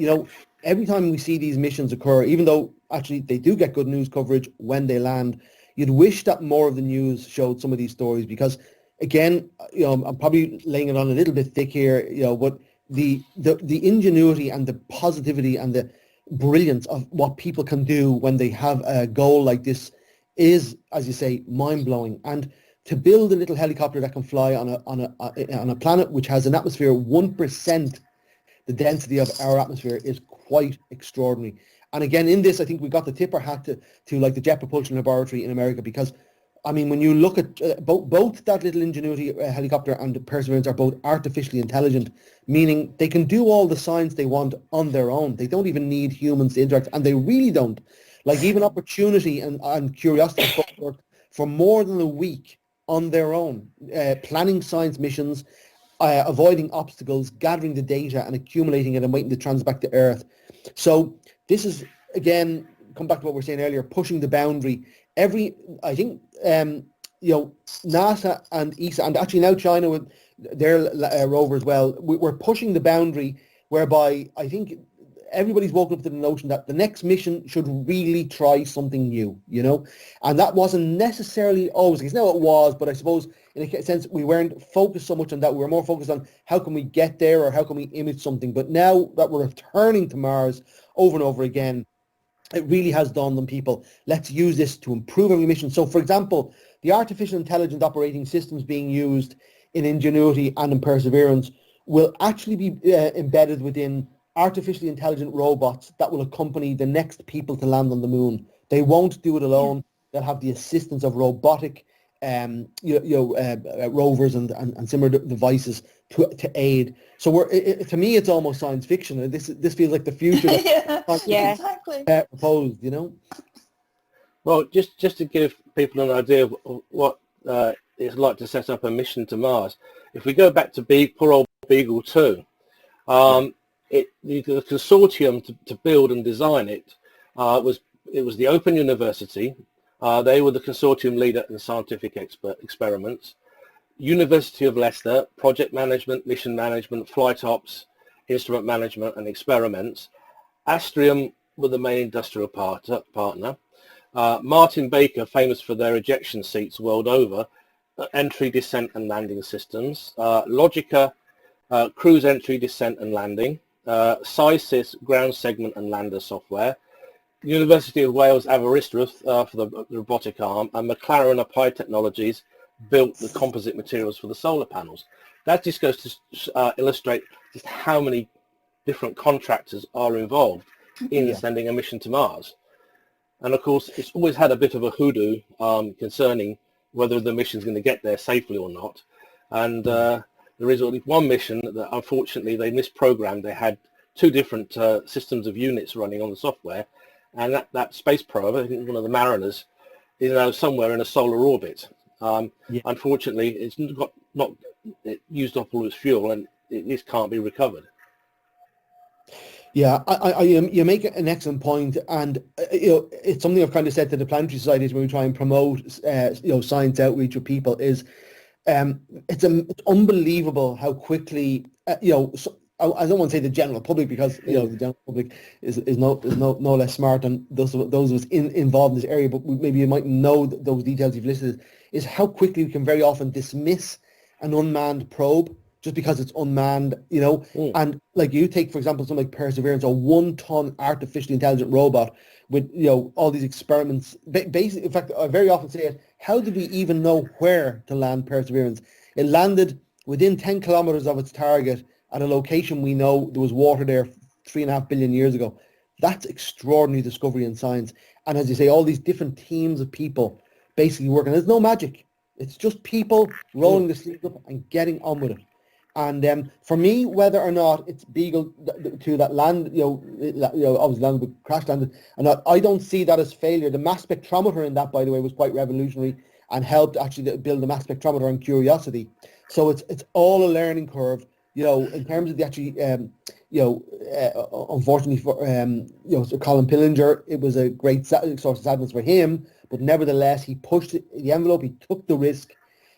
every time we see these missions occur, even though actually they do get good news coverage when they land, you'd wish that more of the news showed some of these stories, because again, I'm probably laying it on a little bit thick here, but the ingenuity and the positivity and the brilliance of what people can do when they have a goal like this is, as you say, mind-blowing. And to build a little helicopter that can fly on a planet which has an atmosphere 1% the density of our atmosphere is quite extraordinary. And again, in this, I think we got the tipper hat to like the Jet Propulsion Laboratory in America, because I mean, when you look at both that little Ingenuity helicopter and the Perseverance are both artificially intelligent, meaning they can do all the science they want on their own. They don't even need humans to interact, and they really don't. Like even Opportunity and Curiosity have both worked for more than a week on their own, planning science missions, avoiding obstacles, gathering the data and accumulating it and waiting to transit back to Earth. So this is, again, come back to what we were saying earlier, pushing the boundary. I think, NASA and ESA, and actually now China with their rover as well, we're pushing the boundary whereby I think everybody's woken up to the notion that the next mission should really try something new, and that wasn't necessarily always the case. Now it was, but I suppose in a sense we weren't focused so much on that. We were more focused on how can we get there or how can we image something. But now that we're returning to Mars over and over again, it really has dawned on people, let's use this to improve every mission. So for example, the artificial intelligent operating systems being used in Ingenuity and in Perseverance will actually be embedded within artificially intelligent robots that will accompany the next people to land on the moon. They won't do it alone. They'll have the assistance of robotic rovers and similar devices to aid. So to me, it's almost science fiction. This feels like the future exactly. proposed. Well, just to give people an idea of what it's like to set up a mission to Mars. If we go back to poor old Beagle 2, the consortium to build and design it was the Open University. They were the consortium leader in scientific experiments. University of Leicester, project management, mission management, flight ops, instrument management and experiments. Astrium were the main industrial partner. Martin Baker, famous for their ejection seats world over, entry, descent and landing systems. Logica, cruise entry, descent and landing. SciSys, ground segment and lander software. University of Wales, Aberystwyth for the robotic arm, and McLaren Applied Technologies built the composite materials for the solar panels. That just goes to illustrate just how many different contractors are involved in sending a mission to Mars. And of course, it's always had a bit of a hoodoo concerning whether the mission is going to get there safely or not. And there is only one mission that unfortunately they misprogrammed. They had two different systems of units running on the software, and that space probe, I think one of the Mariners, is now somewhere in a solar orbit. Unfortunately, it's not used up all its fuel, and it just can't be recovered. Yeah, you make an excellent point, and it's something I've kind of said to the planetary societies when we try and promote science outreach with people is it's unbelievable how quickly I don't want to say the general public because the general public is no less smart than those of us involved in this area, but maybe you might know those details you've listed, is how quickly we can very often dismiss an unmanned probe just because it's unmanned, and like you take, for example, something like Perseverance, a 1-ton artificially intelligent robot with, all these experiments. Basically, in fact, I very often say it, how did we even know where to land Perseverance? It landed within 10 kilometers of its target at a location we know there was water there 3.5 billion years ago. That's extraordinary discovery in science. And as you say, all these different teams of people basically working. There's no magic. It's just people rolling the sleeves up and getting on with it. And for me, whether or not it's Beagle to that land, obviously landed with crash landed, and I don't see that as failure. The mass spectrometer in that, by the way, was quite revolutionary and helped actually build the mass spectrometer on Curiosity. So it's all a learning curve. In terms of the actually, unfortunately for Sir Colin Pillinger, it was a great source of sadness for him. But nevertheless, he pushed the envelope. He took the risk.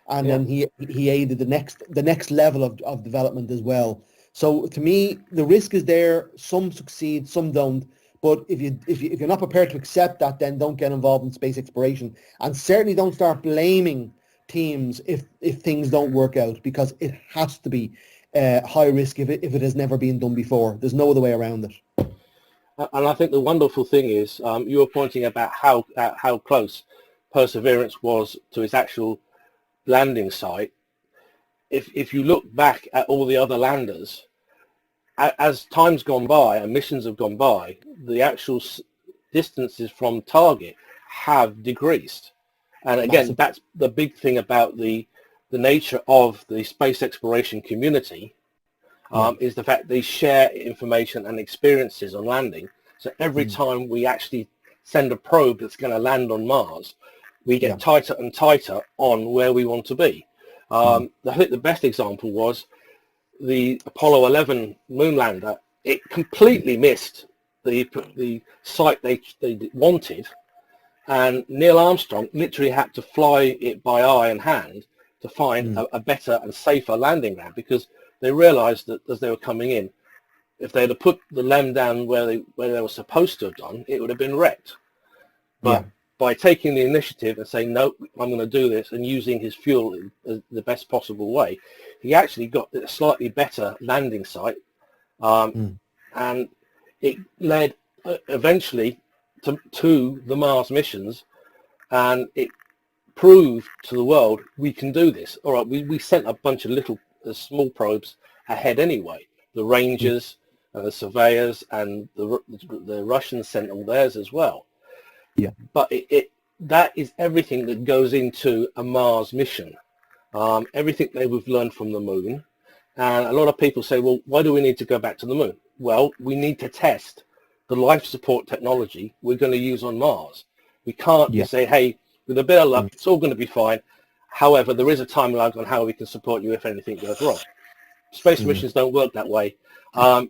And then he aided the next level of development as well. So to me, the risk is there. Some succeed, some don't. But if you're not prepared to accept that, then don't get involved in space exploration, and certainly don't start blaming teams if things don't work out, because it has to be high risk if it has never been done before. There's no other way around it. And I think the wonderful thing is you were pointing about how close Perseverance was to its actual landing site. If you look back at all the other landers, as time's gone by and missions have gone by, the actual distances from target have decreased. And again, Massive. that's the big thing about the nature of the space exploration community, is the fact they share information and experiences on landing. So every time we actually send a probe that's going to land on Mars, we get tighter and tighter on where we want to be. I think the best example was the Apollo 11 moon lander. It completely missed the site they wanted, and Neil Armstrong literally had to fly it by eye and hand to find a better and safer landing ground, because they realized that as they were coming in, if they'd have put the LEM down where they were supposed to have done, it would have been wrecked. But by taking the initiative and saying, no, I'm going to do this, and using his fuel in the best possible way, he actually got a slightly better landing site. And it led eventually to the Mars missions, and it proved to the world we can do this. All right, we sent a bunch of little small probes ahead anyway. The Rangers and the surveyors and the Russians sent all theirs as well. Yeah. But that is everything that goes into a Mars mission. Everything that we've learned from the moon. And a lot of people say, well, why do we need to go back to the moon? Well, we need to test the life support technology we're going to use on Mars. We can't just say, hey, with a bit of luck, it's all going to be fine. However, there is a timeline on how we can support you if anything goes wrong. Space missions don't work that way.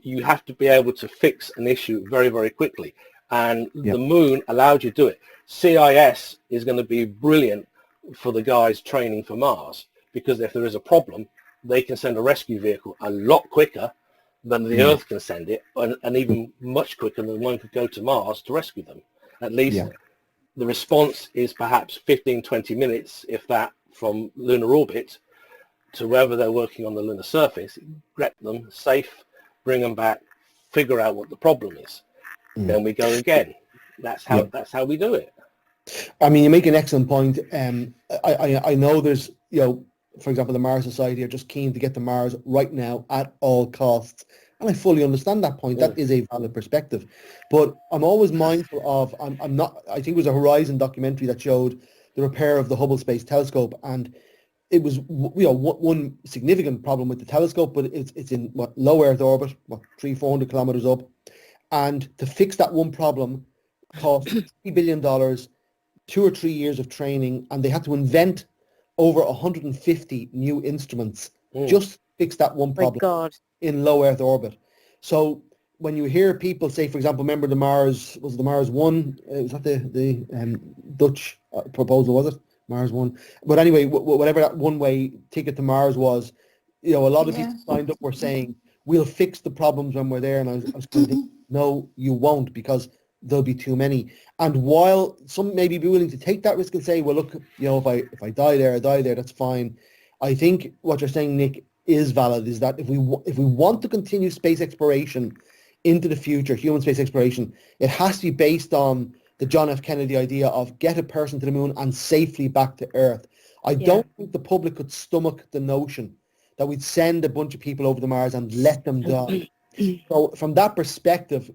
You have to be able to fix an issue very, very quickly. And the moon allowed you to do it. CIS is going to be brilliant for the guys training for Mars, because if there is a problem, they can send a rescue vehicle a lot quicker than the Earth can send it, and even much quicker than one could go to Mars to rescue them. At least the response is perhaps 15, 20 minutes, if that, from lunar orbit to wherever they're working on the lunar surface, get them safe, bring them back, figure out what the problem is. Then we go again. That's how we do it. I mean, you make an excellent point. I know there's, for example, the Mars Society are just keen to get to Mars right now at all costs. And I fully understand that point. That is a valid perspective. But I'm always mindful of, I think it was a Horizon documentary that showed the repair of the Hubble Space Telescope. And it was, one significant problem with the telescope, but it's in low Earth orbit, 300-400 kilometers up. And to fix that one problem cost $3 billion, 2 or 3 years of training, and they had to invent over 150 new instruments just to fix that one problem in low Earth orbit. So when you hear people say, for example, remember the Mars 1? Was that the Dutch proposal, was it? Mars 1. But anyway, whatever that one-way ticket to Mars was, a lot of people signed up were saying, we'll fix the problems when we're there. And I was kind of thinking, no, you won't, because there'll be too many. And while some may be willing to take that risk and say, well, look, if I die there, I die there, that's fine. I think what you're saying, Nick, is valid, is that if we want to continue space exploration into the future, human space exploration, it has to be based on the John F. Kennedy idea of get a person to the moon and safely back to Earth. I don't think the public could stomach the notion that we'd send a bunch of people over to Mars and let them die. So from that perspective,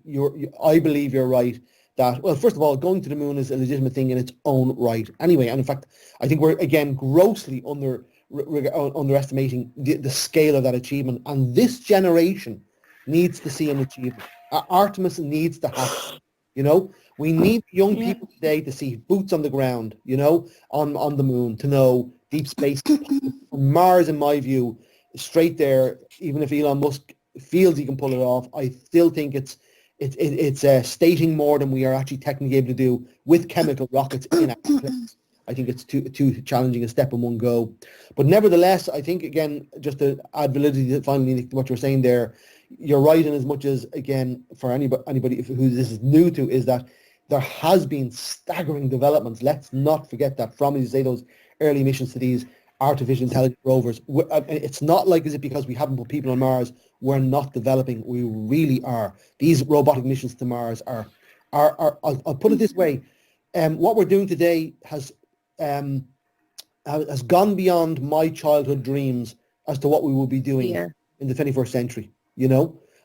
I believe you're right that, well, first of all, going to the moon is a legitimate thing in its own right. Anyway, and in fact, I think we're, again, grossly underestimating the scale of that achievement. And this generation needs to see an achievement. Artemis needs to happen. We need young people today to see boots on the ground, on the moon, to know deep space. Mars, in my view, straight there, even if Elon Musk feels he can pull it off, I still think it's stating more than we are actually technically able to do with chemical rockets in our place. I think it's too challenging a step in one go. But nevertheless, I think, again, just to add validity finally to what you were saying there, you're right in as much as, again, for anybody who this is new to, is that there has been staggering developments. Let's not forget that from, as you say, those early missions to these artificial intelligence rovers. It's not like is it because we haven't put people on Mars, we're not developing. We really are. These robotic missions to Mars are I'll put it this way. What we're doing today has gone beyond my childhood dreams as to what we will be doing in the 21st century.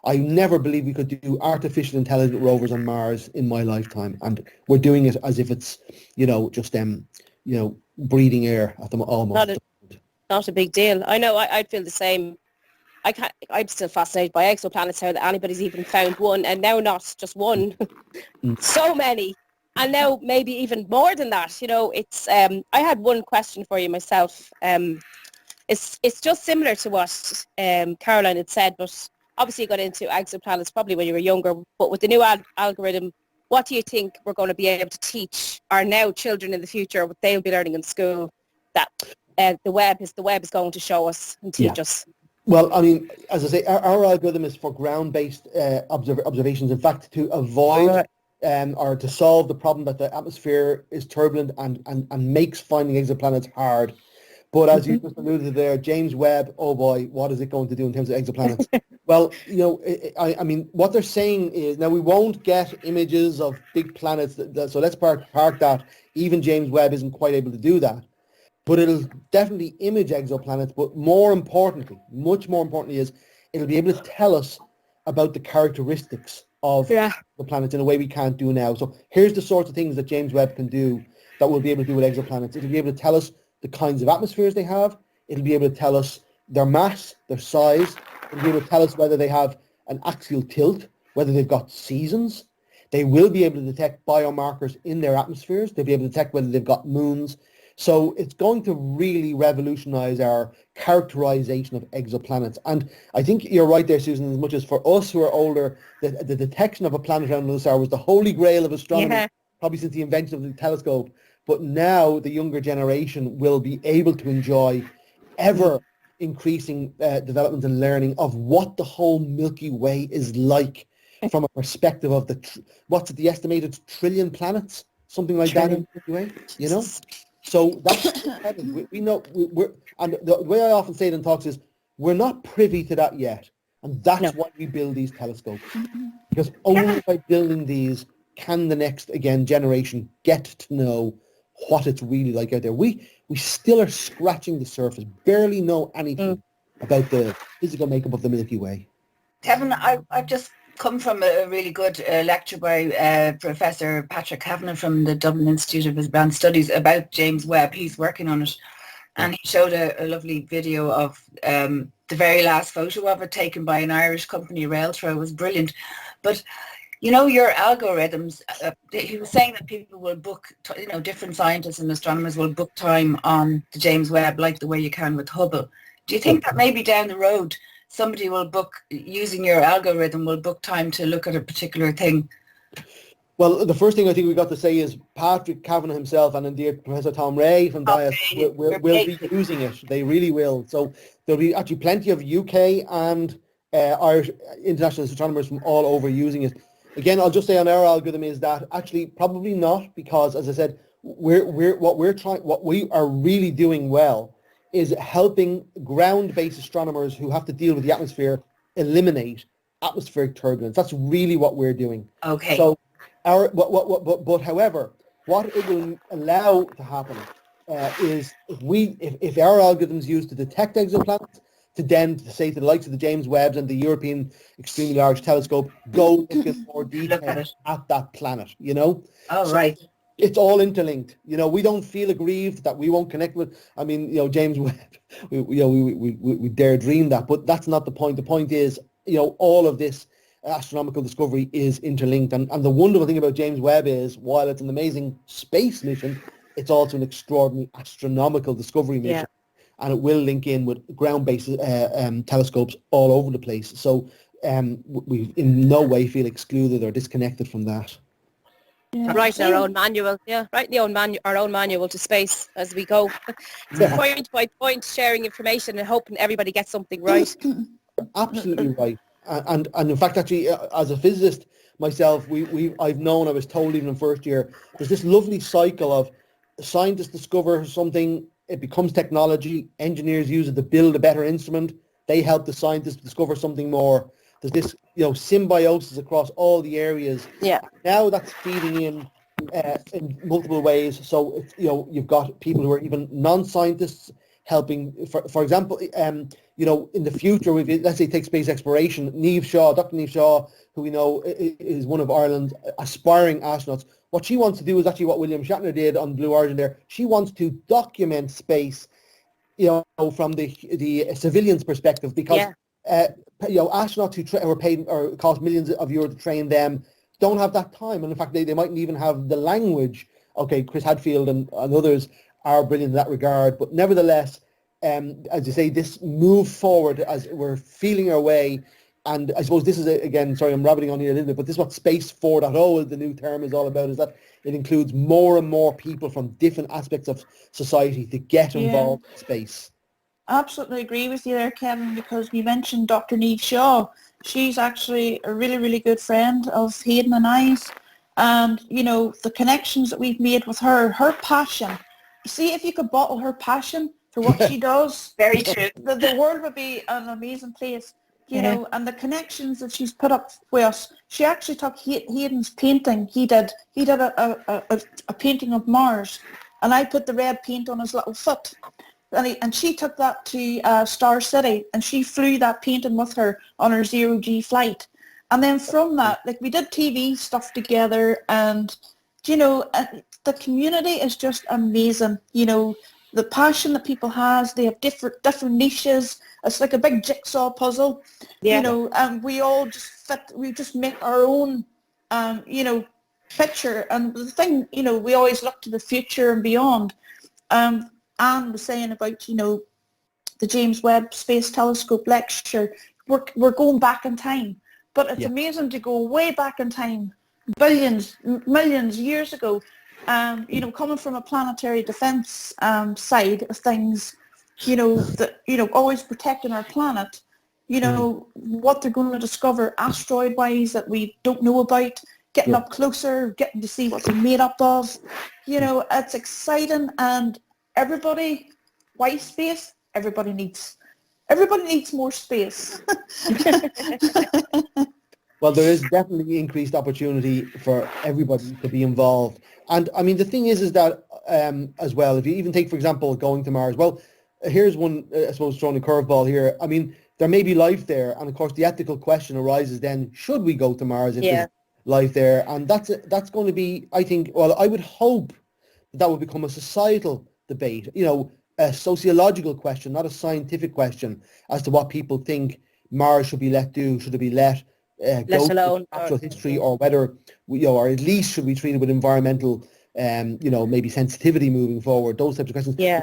I never believed we could do artificial intelligent rovers on Mars in my lifetime, and we're doing it as if it's, just breathing air at them almost. Not a big deal. I know I'd feel the same. I'm still fascinated by exoplanets, how anybody's even found one, and now not just one, so many, and now maybe even more than that. It's I had one question for you myself. It's just similar to what Caroline had said, but obviously you got into exoplanets probably when you were younger. But with the new algorithm, what do you think we're going to be able to teach our now children in the future? What they'll be learning in school that the Webb is going to show us and teach us. Well, I mean, as I say, our algorithm is for ground-based observations. In fact, to avoid or to solve the problem that the atmosphere is turbulent and makes finding exoplanets hard. But as you just alluded to there, James Webb, oh boy, what is it going to do in terms of exoplanets? Well, I mean, what they're saying is, now we won't get images of big planets, so let's park that. Even James Webb isn't quite able to do that. But it'll definitely image exoplanets, but more importantly, much more importantly, is it'll be able to tell us about the characteristics of the planets in a way we can't do now. So here's the sorts of things that James Webb can do that we'll be able to do with exoplanets. It'll be able to tell us the kinds of atmospheres they have. It'll be able to tell us their mass, their size. It'll be able to tell us whether they have an axial tilt, whether they've got seasons. They will be able to detect biomarkers in their atmospheres. They'll be able to detect whether they've got moons. So it's going to really revolutionize our characterization of exoplanets. And I think you're right there, Susan, as much as for us who are older, the detection of a planet around another star was the holy grail of astronomy, probably since the invention of the telescope. But now the younger generation will be able to enjoy ever increasing development and learning of what the whole Milky Way is like from a perspective of what's the estimated trillion planets, something like that in the Milky Way, So that's we know and the way I often say it in talks is we're not privy to that yet, and that's why we build these telescopes, because only by building these can the next generation get to know what it's really like out there. We still are scratching the surface, barely know anything about the physical makeup of the Milky Way. Kevin, I've just come from a really good lecture by Professor Patrick Kavanagh from the Dublin Institute of Advanced Studies about James Webb. He's working on it, and he showed a lovely video of the very last photo of it taken by an Irish company, Railthrow. It was brilliant. But your algorithms, he was saying that people will book, different scientists and astronomers will book time on the James Webb like the way you can with Hubble. Do you think that maybe down the road somebody will book, using your algorithm, will book time to look at a particular thing? Well, the first thing I think we've got to say is Patrick Kavanagh himself and indeed Professor Tom Ray from DIAS will be using it. They really will. So there'll be actually plenty of UK and Irish international astronomers from all over using it. Again, I'll just say on our algorithm is that actually probably not, because as I said, what we are really doing well is helping ground-based astronomers who have to deal with the atmosphere eliminate atmospheric turbulence. That's really what we're doing. Okay. So but however, what it will allow to happen is if our algorithms used to detect exoplanets, to say to the likes of the James Webbs and the European Extremely Large Telescope, go look in more detail at that planet, Right. It's all interlinked. We don't feel aggrieved that we won't connect with, James Webb. We dare dream that, but that's not the point. The point is, all of this astronomical discovery is interlinked. And the wonderful thing about James Webb is, while it's an amazing space mission, it's also an extraordinary astronomical discovery mission. Yeah. And it will link in with ground-based telescopes all over the place. So we in no way feel excluded or disconnected from that. Yeah. Write our own manual. Yeah, write our own manual to space as we go. Point by point, sharing information and hoping everybody gets something right. Absolutely right. And in fact, actually, as a physicist myself, I was told even in first year, there's this lovely cycle of scientists discover something, it becomes technology, engineers use it to build a better instrument, they help the scientists discover something more. There's this, symbiosis across all the areas. Yeah. Now that's feeding in multiple ways. So it's, you've got people who are even non-scientists helping. For example, in the future, let's say take space exploration. Dr. Niamh Shaw, who we know is one of Ireland's aspiring astronauts. what she wants to do is actually what William Shatner did on Blue Origin there. She wants to document space, from the civilian's perspective, because astronauts who are paid or cost millions of euros to train them don't have that time, and in fact they mightn't even have the language. Okay, Chris Hadfield and others are brilliant in that regard, but nevertheless, as you say, this move forward as we're feeling our way, and I suppose this is, again, sorry I'm rabbiting on here a little bit, but this is what Space 4.0, the new term, is all about, is that it includes more and more people from different aspects of society to get involved in space. Absolutely agree with you there, Kevin, because you mentioned Dr. Neve Shaw. She's actually a really, really good friend of Hayden and I's. And, the connections that we've made with her passion. You see, if you could bottle her passion for what she does, Very true. The world would be an amazing place, and the connections that she's put up with us. She actually took Hayden's painting. He did a painting of Mars, and I put the red paint on his little foot. And she took that to Star City, and she flew that painting with her on her 0G flight. And then from that, we did TV stuff together, and, the community is just amazing. The passion that people has, they have different niches. It's like a big jigsaw puzzle, and we all just fit, we just make our own, picture. And the thing, we always look to the future and beyond. Anne was saying about, the James Webb Space Telescope lecture, we're going back in time. But it's amazing to go way back in time, billions, millions years ago, coming from a planetary defense side of things, always protecting our planet, what they're going to discover asteroid-wise that we don't know about, getting up closer, getting to see what they're made up of. It's exciting, and everybody, why space? Everybody needs more space. Well, there is definitely increased opportunity for everybody to be involved. And I mean, the thing is that as well, if you even take, for example, going to Mars, well, here's one, I suppose, throwing a curveball here. I mean, there may be life there. And of course, the ethical question arises then, should we go to Mars if there's life there? And that's going to be, I think, well, I would hope that would become a societal debate, a sociological question, not a scientific question, as to what people think Mars should be let do. Should it be let go alone, to natural history, or whether or at least should we treat it with environmental, maybe sensitivity moving forward? Those types of questions. Yeah.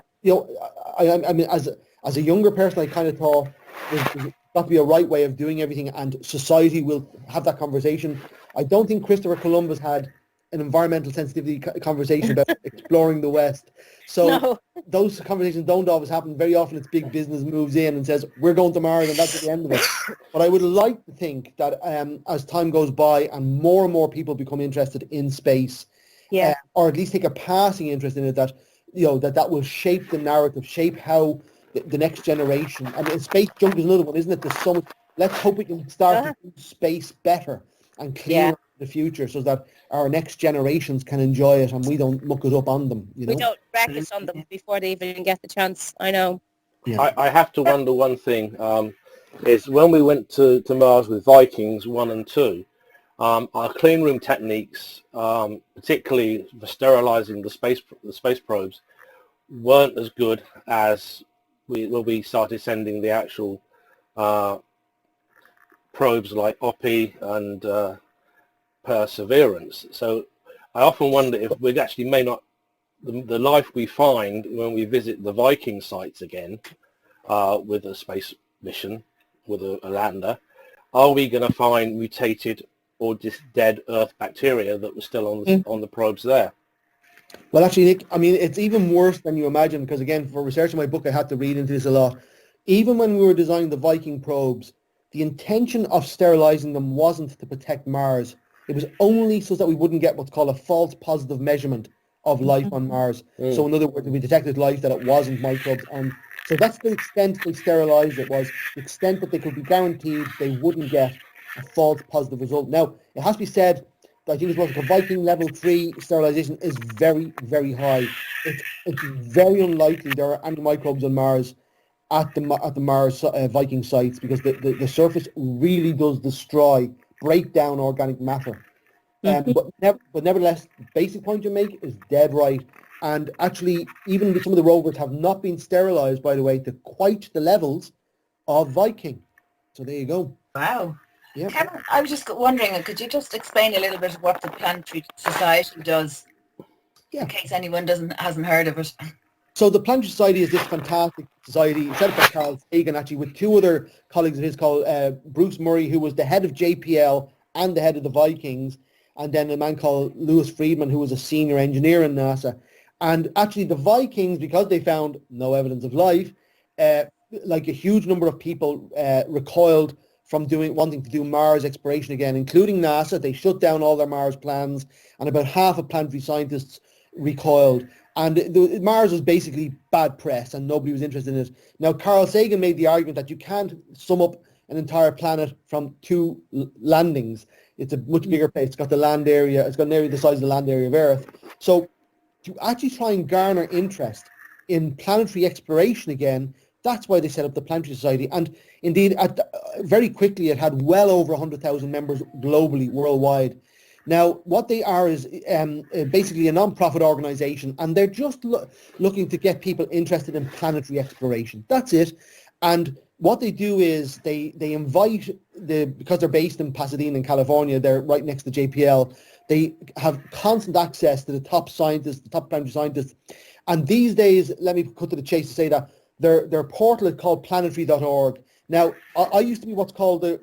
I mean, as a younger person, I kind of thought there's got to be a right way of doing everything, and society will have that conversation. I don't think Christopher Columbus had an environmental sensitivity conversation about exploring the West. So those conversations don't always happen. Very often it's big business moves in and says, we're going to Mars, and that's the end of it. But I would like to think that as time goes by and more people become interested in space, or at least take a passing interest in it, that that will shape the narrative, shape how the next generation. I mean, space junk is another one, isn't it? There's so much. Let's hope we can start to do space better and clearer in the future, so that our next generations can enjoy it and we don't muck it up on them. We don't wreck it on them before they even get the chance. I know. Yeah. I have to wonder one thing, is when we went to Mars with Vikings 1 and 2, our clean room techniques, particularly for sterilizing the space probes, weren't as good as when we started sending the actual probes like OPI and Perseverance. So I often wonder if we actually may not, the life we find when we visit the Viking sites again with a space mission, with a lander, are we going to find mutated or just dead Earth bacteria that was still on the probes there? Well, actually, Nick, I mean, it's even worse than you imagine, because again, for researching my book, I had to read into this a lot. Even when we were designing the Viking probes, the intention of sterilizing them wasn't to protect Mars. It was only so that we wouldn't get what's called a false positive measurement of life on Mars. So in other words, if we detected life, that it wasn't microbes. And so that's the extent they sterilized it, was the extent that they could be guaranteed they wouldn't get a false positive result. Now, it has to be said, I think it's like a Viking level 3 sterilization is very, very high. It's very unlikely there are any microbes on Mars at the Mars Viking sites, because the surface really does break down organic matter. But nevertheless, the basic point you make is dead right. And actually, even some of the rovers have not been sterilized, by the way, to quite the levels of Viking. So there you go. Wow. Yeah. Cameron, I was just wondering, could you just explain a little bit what the Planetary Society does, in case anyone hasn't heard of it? So the Planetary Society is this fantastic society set up by Carl Sagan, actually, with two other colleagues of his called Bruce Murray, who was the head of JPL and the head of the Vikings, and then a man called Lewis Friedman, who was a senior engineer in NASA. And actually the Vikings, because they found no evidence of life, like a huge number of people recoiled from wanting to do Mars exploration again, including NASA. They shut down all their Mars plans, and about half of planetary scientists recoiled. And Mars was basically bad press, and nobody was interested in it. Now, Carl Sagan made the argument that you can't sum up an entire planet from two landings. It's a much bigger place. It's got the land area. It's got an area the size of the land area of Earth. So to actually try and garner interest in planetary exploration again, that's why they set up the Planetary Society. And indeed, very quickly, it had well over 100,000 members globally, worldwide. Now, what they are is basically a non-profit organization, and they're just looking to get people interested in planetary exploration. That's it. And what they do is they invite, because they're based in Pasadena in California, they're right next to JPL, they have constant access to the top scientists, the top planetary scientists. And these days, let me cut to the chase to say that their portal is called planetary.org. Now, I used to be what's called the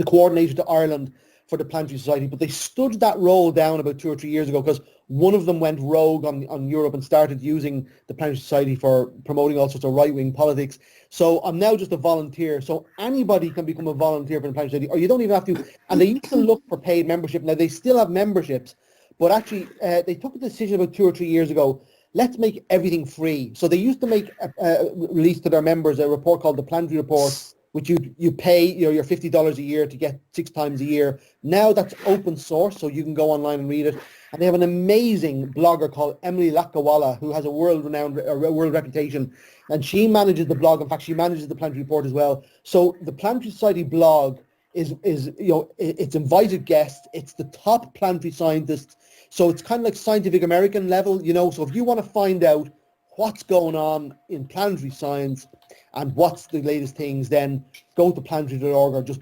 coordinator to Ireland for the Planetary Society, but they stood that role down about 2 or 3 years ago because one of them went rogue on Europe and started using the Planetary Society for promoting all sorts of right-wing politics. So I'm now just a volunteer. So anybody can become a volunteer for the Planetary Society, or you don't even have to. And they used to look for paid membership. Now, they still have memberships, but actually they took a decision about 2 or 3 years ago, let's make everything free. So they used to make release to their members a report called the Planetary Report, which you pay your $50 a year to get 6 times a year. Now that's open source, so you can go online and read it. And they have an amazing blogger called Emily Lakawala, who has a world reputation, and she manages the blog. In fact, she manages the Planetary Report as well. So the Planetary Society blog is it's invited guests. It's the top planetary scientists. So it's kind of like Scientific American level, So if you want to find out what's going on in planetary science and what's the latest things, then go to planetary.org or just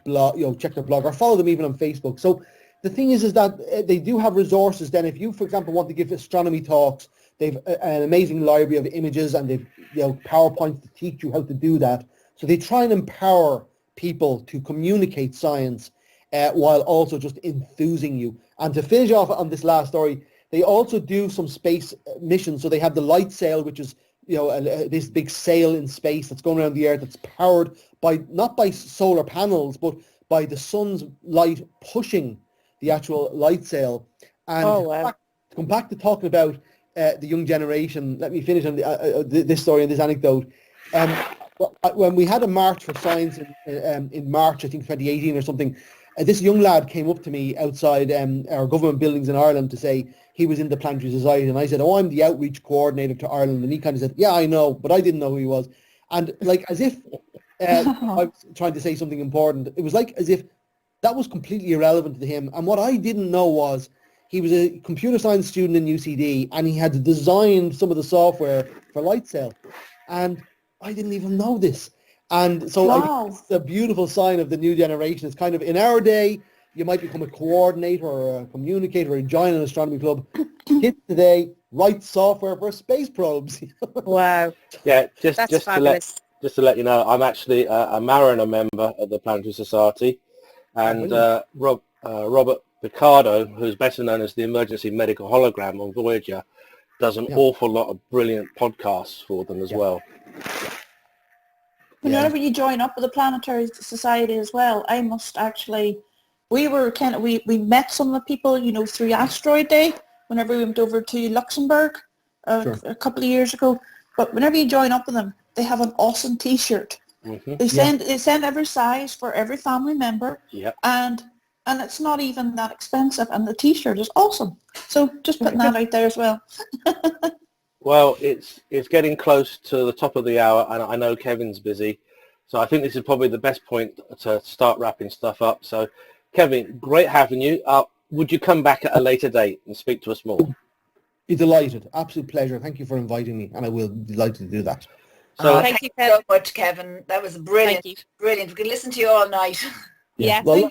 check their blog or follow them even on Facebook. So the thing is that they do have resources. Then if you, for example, want to give astronomy talks, they've an amazing library of images, and they've PowerPoints to teach you how to do that. So they try and empower people to communicate science while also just enthusing you. And to finish off on this last story, they also do some space missions. So they have the light sail, which is this big sail in space that's going around the Earth, that's powered not by solar panels, but by the sun's light pushing the actual light sail. And to come back to talking about the young generation, let me finish on this story and this anecdote. When we had a March for Science in March, I think 2018 or something, this young lad came up to me outside our government buildings in Ireland to say he was in the Planetary Society, and I said, I'm the outreach coordinator to Ireland, and he kind of said, yeah, I know, but I didn't know who he was. And as if I was trying to say something important, it was as if that was completely irrelevant to him. And what I didn't know was he was a computer science student in UCD, and he had designed some of the software for LightSail, and I didn't even know this. And so I think it's a beautiful sign of the new generation. It's kind of, in our day, you might become a coordinator or a communicator or join an astronomy club. Kids today write software for space probes. Wow. Yeah, That's fabulous. just to let you know, I'm actually a Mariner member of the Planetary Society, and Robert Picardo, who's better known as the Emergency Medical Hologram on Voyager, does an awful lot of brilliant podcasts for them as well. Whenever you join up with the Planetary Society as well, I must actually, we met some of the people, through Asteroid Day, whenever we went over to Luxembourg a couple of years ago. But whenever you join up with them, they have an awesome T-shirt. Mm-hmm. They send every size for every family member. Yep. And it's not even that expensive, and the T-shirt is awesome. So just putting that out there as well. Well, it's getting close to the top of the hour, and I know Kevin's busy, so I think this is probably the best point to start wrapping stuff up. So Kevin, great having you. Would you come back at a later date and speak to us more? Be delighted. Absolute pleasure. Thank you for inviting me, and I will be delighted to do that. So Thank you, so much, Kevin. That was brilliant. Thank you. Brilliant. We could listen to you all night. Yeah. Well,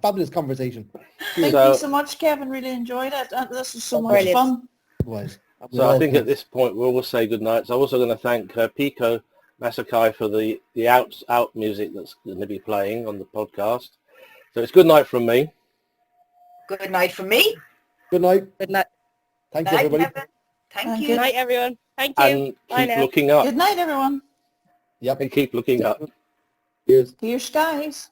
fabulous conversation. Thank So- you so much, Kevin. Really enjoyed it. This was so much Brilliant. fun. Otherwise, So I think at this point we'll all say good night. So I'm also going to thank Pico Masakai for the out music that's going to be playing on the podcast. So it's good night from me. Good night from me. Good night. Good night. Thank you, Night, everybody. Kevin. Thank And you. Good night, everyone. Thank you. And Bye keep now. looking up. Good night, everyone. Yep. And keep looking up. Cheers. To your skies.